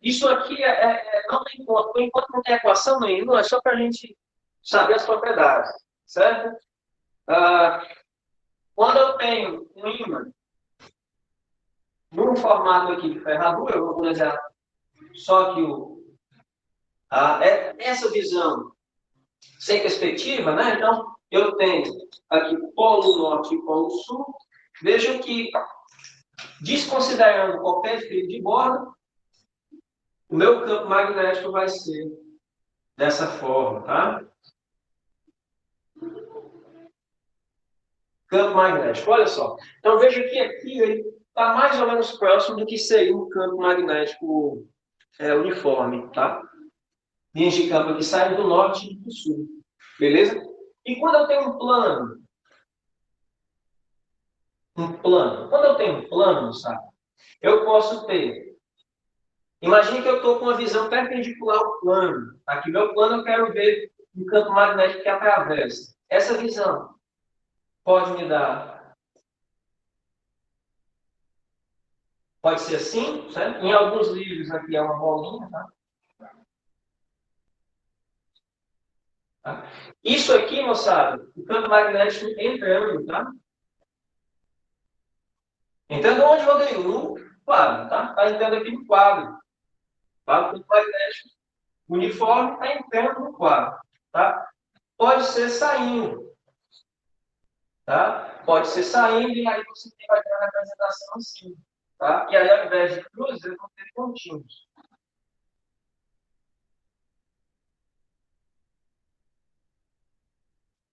isso aqui não tem conta. Por enquanto não tem equação nenhuma, é só para a gente saber as propriedades, certo? Quando eu tenho um ímã num formato aqui de ferradura, eu vou desenhar só que essa visão sem perspectiva, né? Então, eu tenho aqui polo norte e polo sul. Vejam que, desconsiderando qualquer fio de borda, o meu campo magnético vai ser dessa forma, tá? Campo magnético, olha só. Então, veja que aqui ele está mais ou menos próximo do que seria um campo magnético uniforme, tá? Linhas de campo que saem do norte e do sul, beleza? E quando eu tenho quando eu tenho um plano, sabe? Eu posso ter. Imagine que eu estou com uma visão perpendicular ao plano. Aqui, meu plano, eu quero ver um campo magnético que atravessa. Essa visão pode me dar. Pode ser assim, certo? Em alguns livros, aqui é uma bolinha, tá? Tá? Isso aqui, moçada, o campo magnético entrando, tá? Entrando onde, Rodrigo? No quadro, tá? Está entrando aqui no quadro. Tá? O campo magnético uniforme está entrando no quadro, tá? Pode ser saindo, tá? Pode ser saindo e aí você vai ter uma representação assim, tá? E aí, ao invés de cruzes, eu vou ter pontinhos.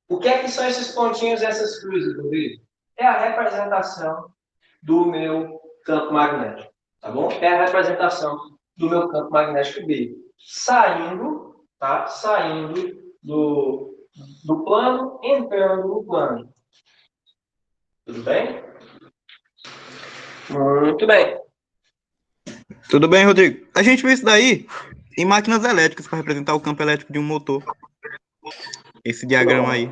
O que é que são esses pontinhos e essas cruzes, Rodrigo? É a representação do meu campo magnético, tá bom? É a representação do meu campo magnético B. Saindo, tá? Saindo do plano, entrando no plano. Tudo bem? Muito bem. Tudo bem, Rodrigo? A gente vê isso daí em máquinas elétricas para representar o campo elétrico de um motor. Esse diagrama aí.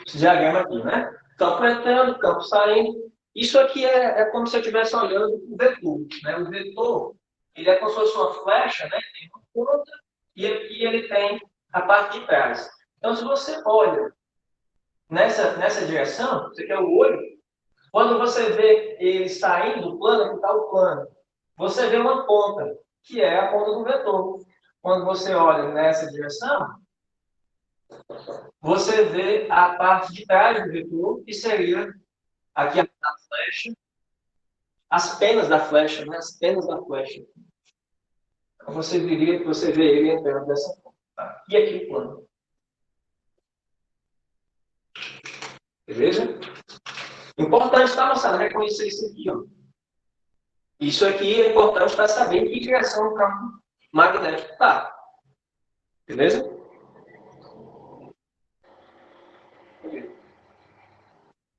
Esse diagrama aqui, né? Campo entrando, campo saindo. Isso aqui é como se eu estivesse olhando o vetor, né? O vetor, ele é como se fosse uma flecha, né? Tem uma ponta e aqui ele tem a parte de trás. Então, se você olha nessa direção, você quer o olho, quando você vê ele saindo do plano, aqui está o plano, você vê uma ponta, que é a ponta do vetor. Quando você olha nessa direção, você vê a parte de trás do vetor, que seria aqui a flecha, as penas da flecha, né? As penas da flecha. Então, você vê ele entrando dessa forma. Tá? E aqui o plano. Beleza? Importante, tá, moçada? Reconhecer isso aqui, ó. Isso aqui é importante para saber em que direção o campo magnético está. Beleza?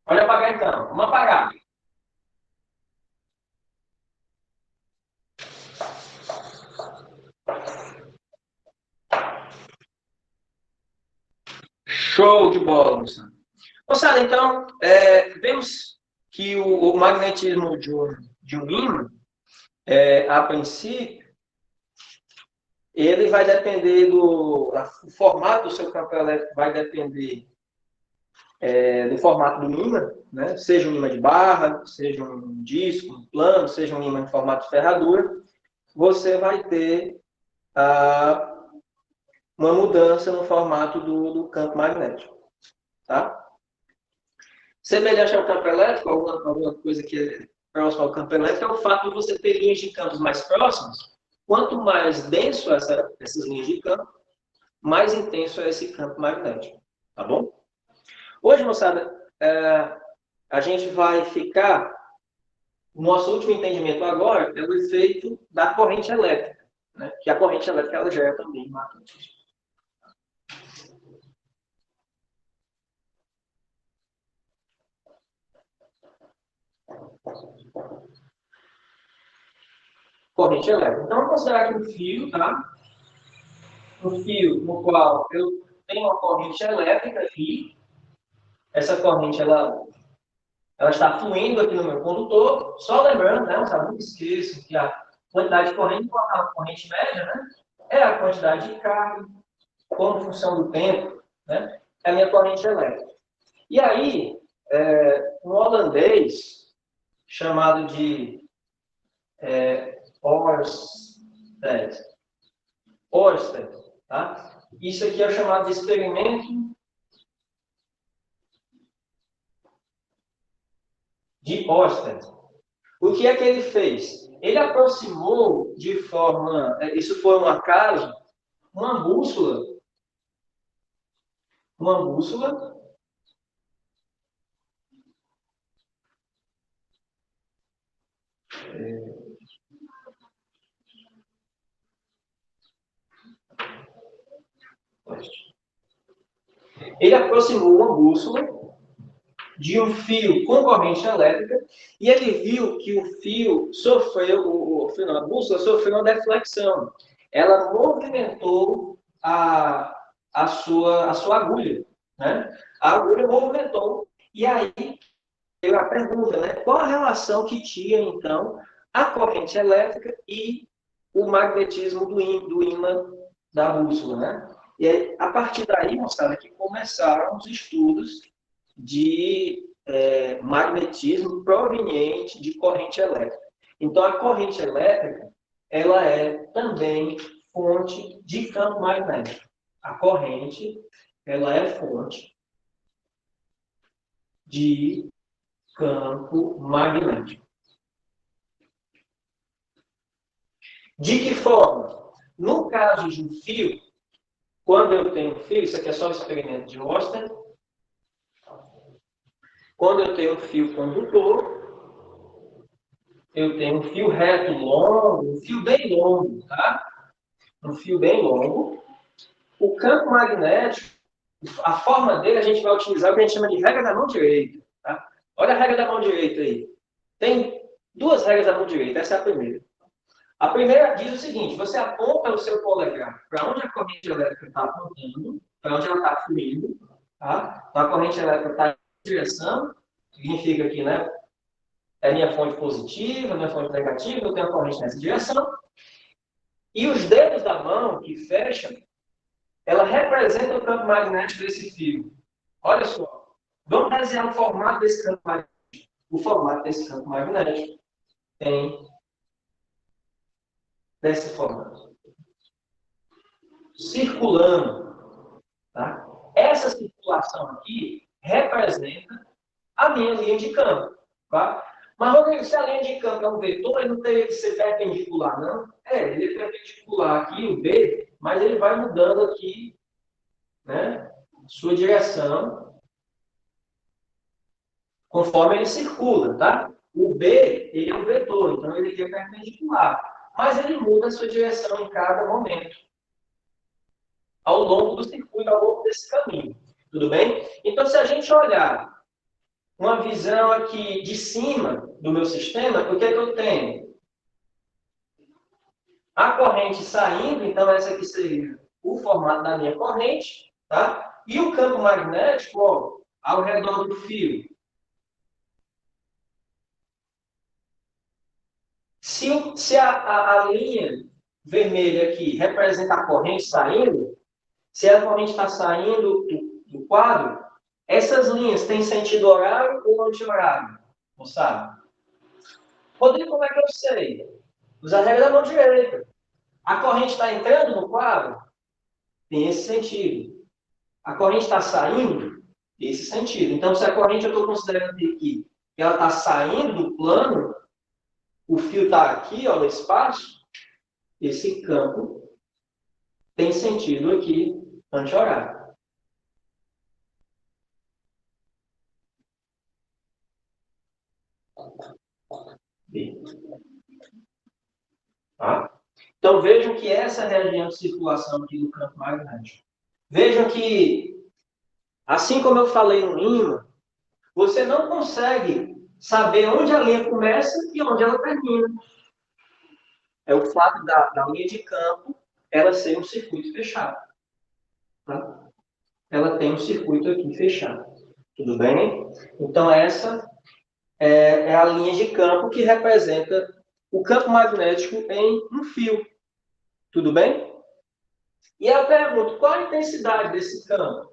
Pode apagar então. Vamos apagar. Show de bola, moçada. Moçada, então, vemos que o magnetismo de um ímã, a princípio, ele vai depender o formato do seu campo elétrico vai depender do formato do ímã, né? Seja um ímã de barra, seja um disco, um plano, seja um ímã em formato de ferradura, você vai ter uma mudança no formato do campo magnético. Tá? Semelhante ao campo elétrico, alguma coisa que é próxima ao campo elétrico, é o fato de você ter linhas de campos mais próximas. Quanto mais denso essas linhas de campo, mais intenso é esse campo magnético. Tá bom? Hoje, moçada, a gente vai ficar. O nosso último entendimento agora é o efeito da corrente elétrica, né? Que a corrente elétrica ela gera também magnetismo. Corrente elétrica. Então, vamos considerar aqui um fio, tá? Um fio no qual eu tenho uma corrente elétrica aqui. Essa corrente, ela ela está fluindo aqui no meu condutor, só lembrando, né, sabe, não esqueçam que a quantidade de corrente, a corrente média, né, é a quantidade de carga, como função do tempo, né, é a minha corrente elétrica. E aí, um holandês chamado de Ørsted, tá? Isso aqui é chamado de experimento de Ørsted. O que é que ele fez? Ele aproximou de forma, isso foi um acaso, uma bússola, ele aproximou uma bússola de um fio com corrente elétrica e ele viu que o fio sofreu, a bússola sofreu uma deflexão. Ela movimentou a sua agulha, né? A agulha movimentou. E aí, eu a pergunta, né? Qual a relação que tinha, então, a corrente elétrica e o magnetismo do ímã da bússola, né? E aí, a partir daí, mostrava que começaram os estudos de magnetismo proveniente de corrente elétrica. Então, a corrente elétrica, ela é também fonte de campo magnético. A corrente, ela é fonte de campo magnético. De que forma? No caso de um fio, quando eu tenho um fio, isso aqui é só um experimento de Ørsted. Quando eu tenho um fio condutor, eu tenho um fio reto longo, um fio bem longo, tá? Um fio bem longo. O campo magnético, a forma dele, a gente vai utilizar o que a gente chama de regra da mão direita, tá? Olha a regra da mão direita aí. Tem duas regras da mão direita, essa é a primeira. A primeira diz o seguinte: você aponta o seu polegar para onde a corrente elétrica está apontando, para onde ela está fluindo, tá? Então a corrente elétrica está em direção, significa que, né, é minha fonte positiva, minha fonte negativa, eu tenho a corrente nessa direção. E os dedos da mão que fecham, ela representa o campo magnético desse fio. Olha só, vamos desenhar o formato desse campo magnético. O formato desse campo magnético tem desse formato. Circulando. Tá? Essa circulação aqui representa a minha linha de campo. Tá? Mas, Rodrigo, se a linha de campo é um vetor, ele não teria que ser perpendicular, não? Ele é perpendicular aqui, o B, mas ele vai mudando aqui, né, sua direção, conforme ele circula, tá? O B, ele é um vetor, então ele é perpendicular. Mas ele muda a sua direção em cada momento, ao longo do circuito, ao longo desse caminho. Tudo bem? Então, se a gente olhar uma visão aqui de cima do meu sistema, o que é que eu tenho? A corrente saindo, então essa aqui seria o formato da minha corrente, tá? E o campo magnético, ó, ao redor do fio. Se a linha vermelha aqui representa a corrente saindo, se a corrente está saindo do quadro, essas linhas têm sentido horário ou anti-horário? Não sabe? Rodrigo, como é que eu sei? Usa a regra da mão direita. A corrente está entrando no quadro? Tem esse sentido. A corrente está saindo? Esse sentido. Então, se a corrente eu estou considerando aqui que ela está saindo do plano, o fio está aqui, ó, no espaço, esse campo tem sentido aqui anti-horário. Tá? Então, vejam que essa é a região de circulação aqui do campo magnético. Vejam que, assim como eu falei no ímã, você não consegue saber onde a linha começa e onde ela termina. É o fato da linha de campo ela ser um circuito fechado. Tá? Ela tem um circuito aqui fechado. Tudo bem? Então, essa é a linha de campo que representa o campo magnético em um fio. Tudo bem? E eu pergunto, qual a intensidade desse campo?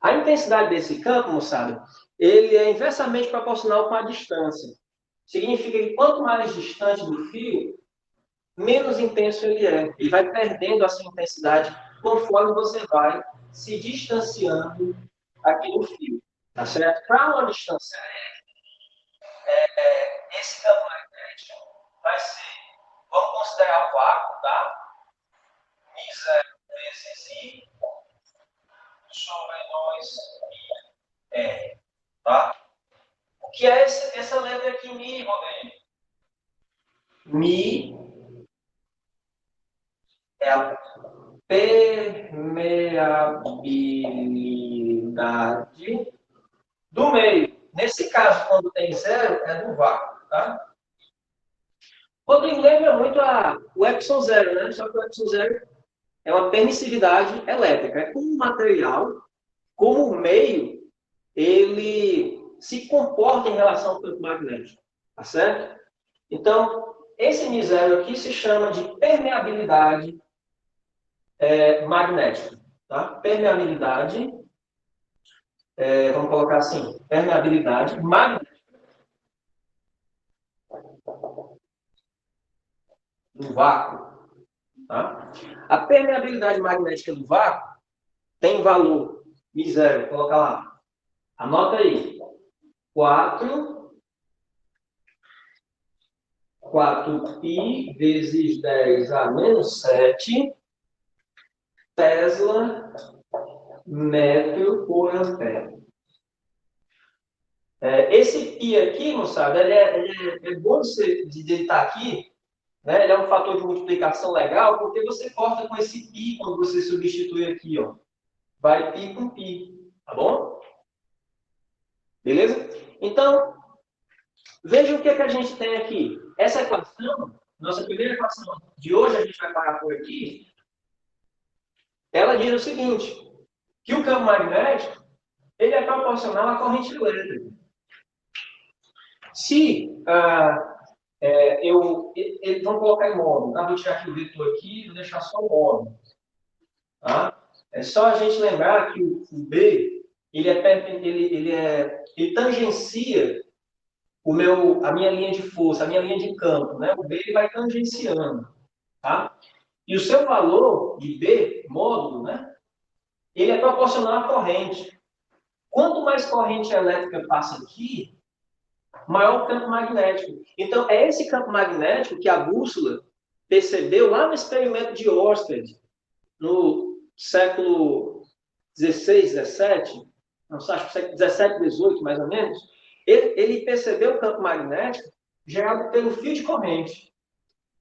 A intensidade desse campo, moçada, ele é inversamente proporcional com a distância. Significa que quanto mais distante do fio, menos intenso ele é. Ele vai perdendo a sua intensidade conforme você vai se distanciando aqui do fio. Tá certo? Para uma distância esse campo magnético vai ser, vamos considerar o vácuo, tá? Mi0 vezes I sobre 2πr, tá? O que é essa letra aqui, Mi, Rodrigo? Mi é a permeabilidade do meio. Nesse caso, quando tem zero, é do vácuo, tá? Rodrigo lembra muito o Epsilon zero, né? Só que o Epsilon zero é uma permissividade elétrica. É como um material, como o meio, ele se comporta em relação ao campo magnético. Tá certo? Então, esse Mi0 aqui se chama de permeabilidade magnética. Tá? Permeabilidade, vamos colocar assim, permeabilidade magnética do vácuo. Tá? A permeabilidade magnética do vácuo tem valor Mi0, coloca lá. Anota aí. 4π vezes 10 a menos 7 Tesla metro por ampere. Esse π aqui, moçada, ele é bom de estar aqui, né? Ele é um fator de multiplicação legal, porque você corta com esse π quando você substitui aqui, ó. Vai π com π, tá bom? Beleza? Então, veja o que a gente tem aqui. Essa equação, nossa primeira equação de hoje, a gente vai parar por aqui, ela diz o seguinte, que o campo magnético ele é proporcional à corrente elétrica. Se vamos colocar em módulo, tá? Vou tirar aqui o vetor aqui e vou deixar só o módulo. Tá? É só a gente lembrar que o B ele tangencia a minha linha de força, a minha linha de campo, né? O B ele vai tangenciando, tá? E o seu valor de B, módulo, né? Ele é proporcional à corrente. Quanto mais corrente elétrica passa aqui, maior o campo magnético. Então, é esse campo magnético que a bússola percebeu lá no experimento de Ørsted, no século XVI, XVII, não sei, acho que século XVII, XVIII, mais ou menos. Ele percebeu o campo magnético gerado pelo fio de corrente.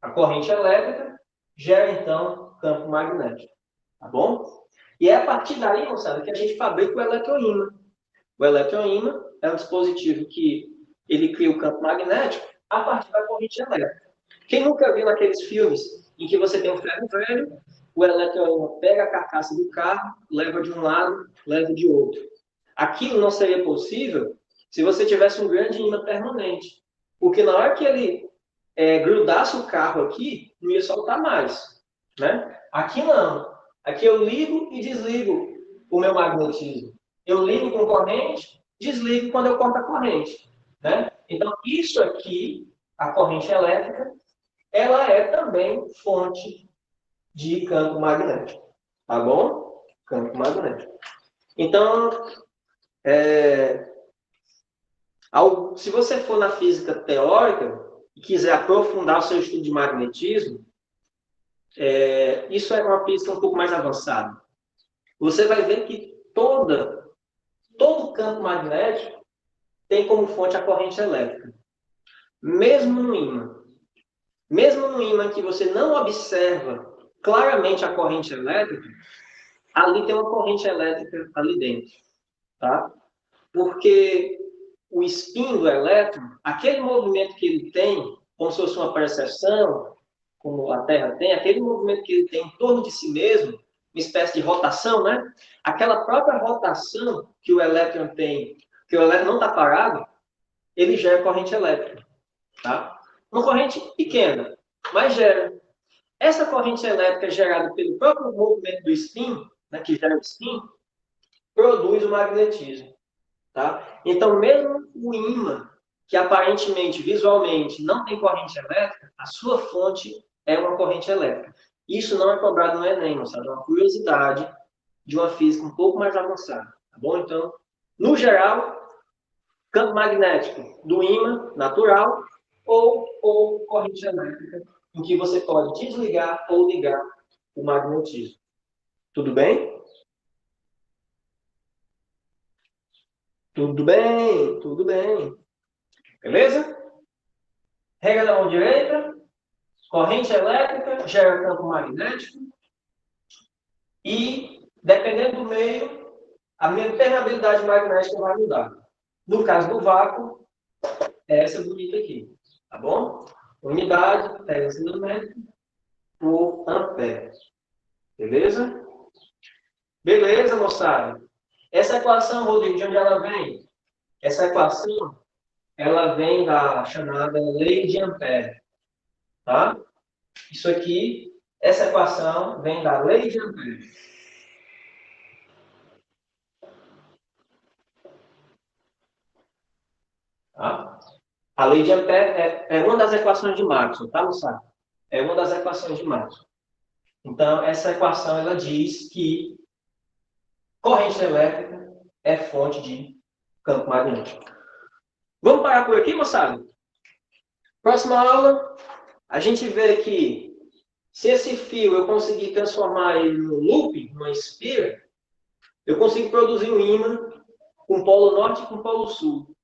A corrente elétrica gera, então, campo magnético. Tá bom? E é a partir daí, moçada, que a gente fabrica o eletroímã. O eletroímã é um dispositivo que ele cria o campo magnético a partir da corrente elétrica. Quem nunca viu aqueles filmes em que você tem um ferro velho, o eletroímã pega a carcaça do carro, leva de um lado, leva de outro. Aquilo não seria possível se você tivesse um grande ímã permanente. Porque na hora que ele grudasse o carro aqui, não ia soltar mais. Né? Aqui não. Aqui eu ligo e desligo o meu magnetismo. Eu ligo com corrente, desligo quando eu corto a corrente. Né? Então, isso aqui, a corrente elétrica, ela é também fonte de campo magnético. Tá bom? Campo magnético. Então, se você for na física teórica e quiser aprofundar o seu estudo de magnetismo, isso é uma física um pouco mais avançada. Você vai ver que todo campo magnético tem como fonte a corrente elétrica. Mesmo no ímã. Mesmo no ímã que você não observa claramente a corrente elétrica, ali tem uma corrente elétrica ali dentro. Tá? Porque o spin do elétron, aquele movimento que ele tem, como se fosse uma precessão, como a Terra tem, aquele movimento que ele tem em torno de si mesmo, uma espécie de rotação, né? aquela própria rotação que o elétron tem, que o elétron não está parado, ele gera corrente elétrica. Tá? Uma corrente pequena, mas gera. Essa corrente elétrica gerada pelo próprio movimento do spin, né, que gera o spin, produz o magnetismo. Tá? Então, mesmo o ímã, que aparentemente, visualmente, não tem corrente elétrica, a sua fonte é uma corrente elétrica. Isso não é cobrado no Enem, sabe? É uma curiosidade de uma física um pouco mais avançada. Tá bom? Então, no geral, campo magnético do ímã natural ou corrente elétrica, em que você pode desligar ou ligar o magnetismo. Tudo bem? Tudo bem, tudo bem. Beleza? Regra da mão direita, corrente elétrica gera campo magnético e, dependendo do meio, a minha permeabilidade magnética vai mudar. No caso do vácuo, é essa bonita aqui, tá bom? Unidade, Tesla por ampere. Beleza? Beleza, moçada? Essa equação, Rodrigo, de onde ela vem? Essa equação, ela vem da chamada lei de Ampère, tá? Isso aqui, essa equação vem da lei de Ampère. Tá? A lei de Ampère é uma das equações de Maxwell, tá, moçada? É uma das equações de Maxwell. Então, essa equação, ela diz que corrente elétrica é fonte de campo magnético. Vamos parar por aqui, moçada? Próxima aula, a gente vê que se esse fio eu conseguir transformar ele num loop, numa espira, eu consigo produzir um ímã com polo norte e com polo sul.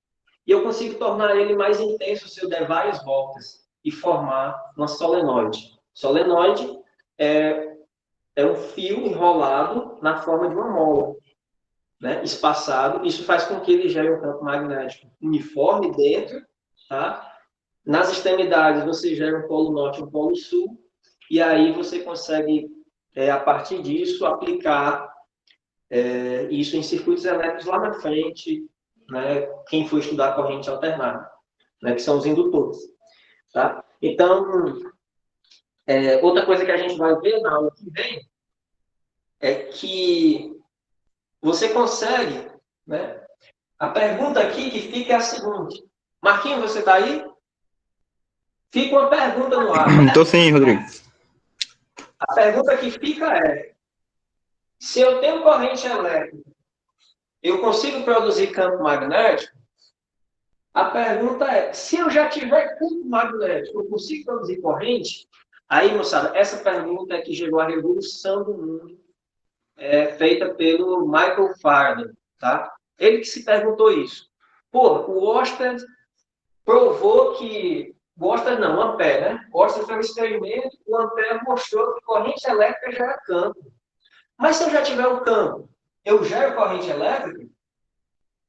E eu consigo tornar ele mais intenso se eu der várias voltas e formar uma solenoide. Solenoide é um fio enrolado na forma de uma mola, né, espaçado. Isso faz com que ele gere um campo magnético uniforme dentro, tá? Nas extremidades você gera um polo norte e um polo sul, e aí você consegue, a partir disso, aplicar isso em circuitos elétricos lá na frente, né, quem for estudar corrente alternada, né, que são os indutores. Tá? Então, outra coisa que a gente vai ver na aula que vem é que você consegue, né? A pergunta aqui que fica é a seguinte. Marquinhos, você está aí? Fica uma pergunta no ar. Estou sim, Rodrigo. A pergunta que fica é: se eu tenho corrente elétrica, eu consigo produzir campo magnético? A pergunta é: se eu já tiver campo magnético, eu consigo produzir corrente? Aí, moçada, essa pergunta é que gerou a revolução do mundo, feita pelo Michael Faraday, tá? Ele que se perguntou isso. Pô, o Oersted provou que... O Oersted não, o Ampère, né? O Oersted fez um experimento, o Ampère mostrou que corrente elétrica gera campo. Mas se eu já tiver um campo, eu gero corrente elétrica?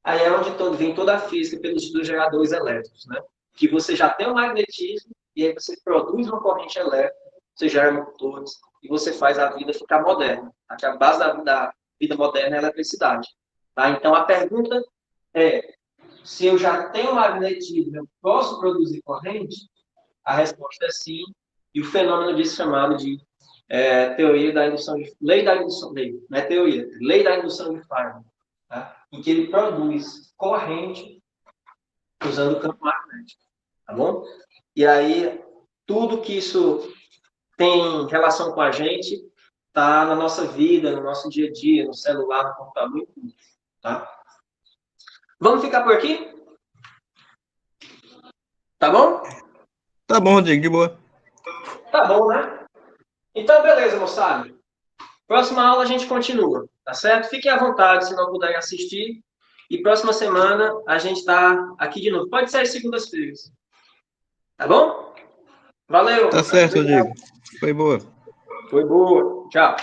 Aí é onde vem toda a física pelos dos geradores elétricos, né? Que você já tem o magnetismo e aí você produz uma corrente elétrica, você gera motores e você faz a vida ficar moderna. Aqui a base da vida moderna é a eletricidade. Tá? Então a pergunta é: se eu já tenho magnetismo, eu posso produzir corrente? A resposta é sim. E o fenômeno disso é chamado de teoria da indução de... Lei da indução... não é teoria. Lei da indução de Faraday. Tá? Em que ele produz corrente usando o campo magnético. Tá bom? E aí, tudo que isso tem relação com a gente está na nossa vida, no nosso dia a dia, no celular, no computador, tá? Vamos ficar por aqui? Tá bom? Tá bom, Rodrigo, de boa. Tá bom, né? Então, beleza, moçada. Próxima aula a gente continua, tá certo? Fiquem à vontade se não puderem assistir. E próxima semana a gente está aqui de novo. Pode ser às segundas-feiras. Tá bom? Valeu. Tá certo, Rodrigo. Foi boa. Foi boa. Tchau.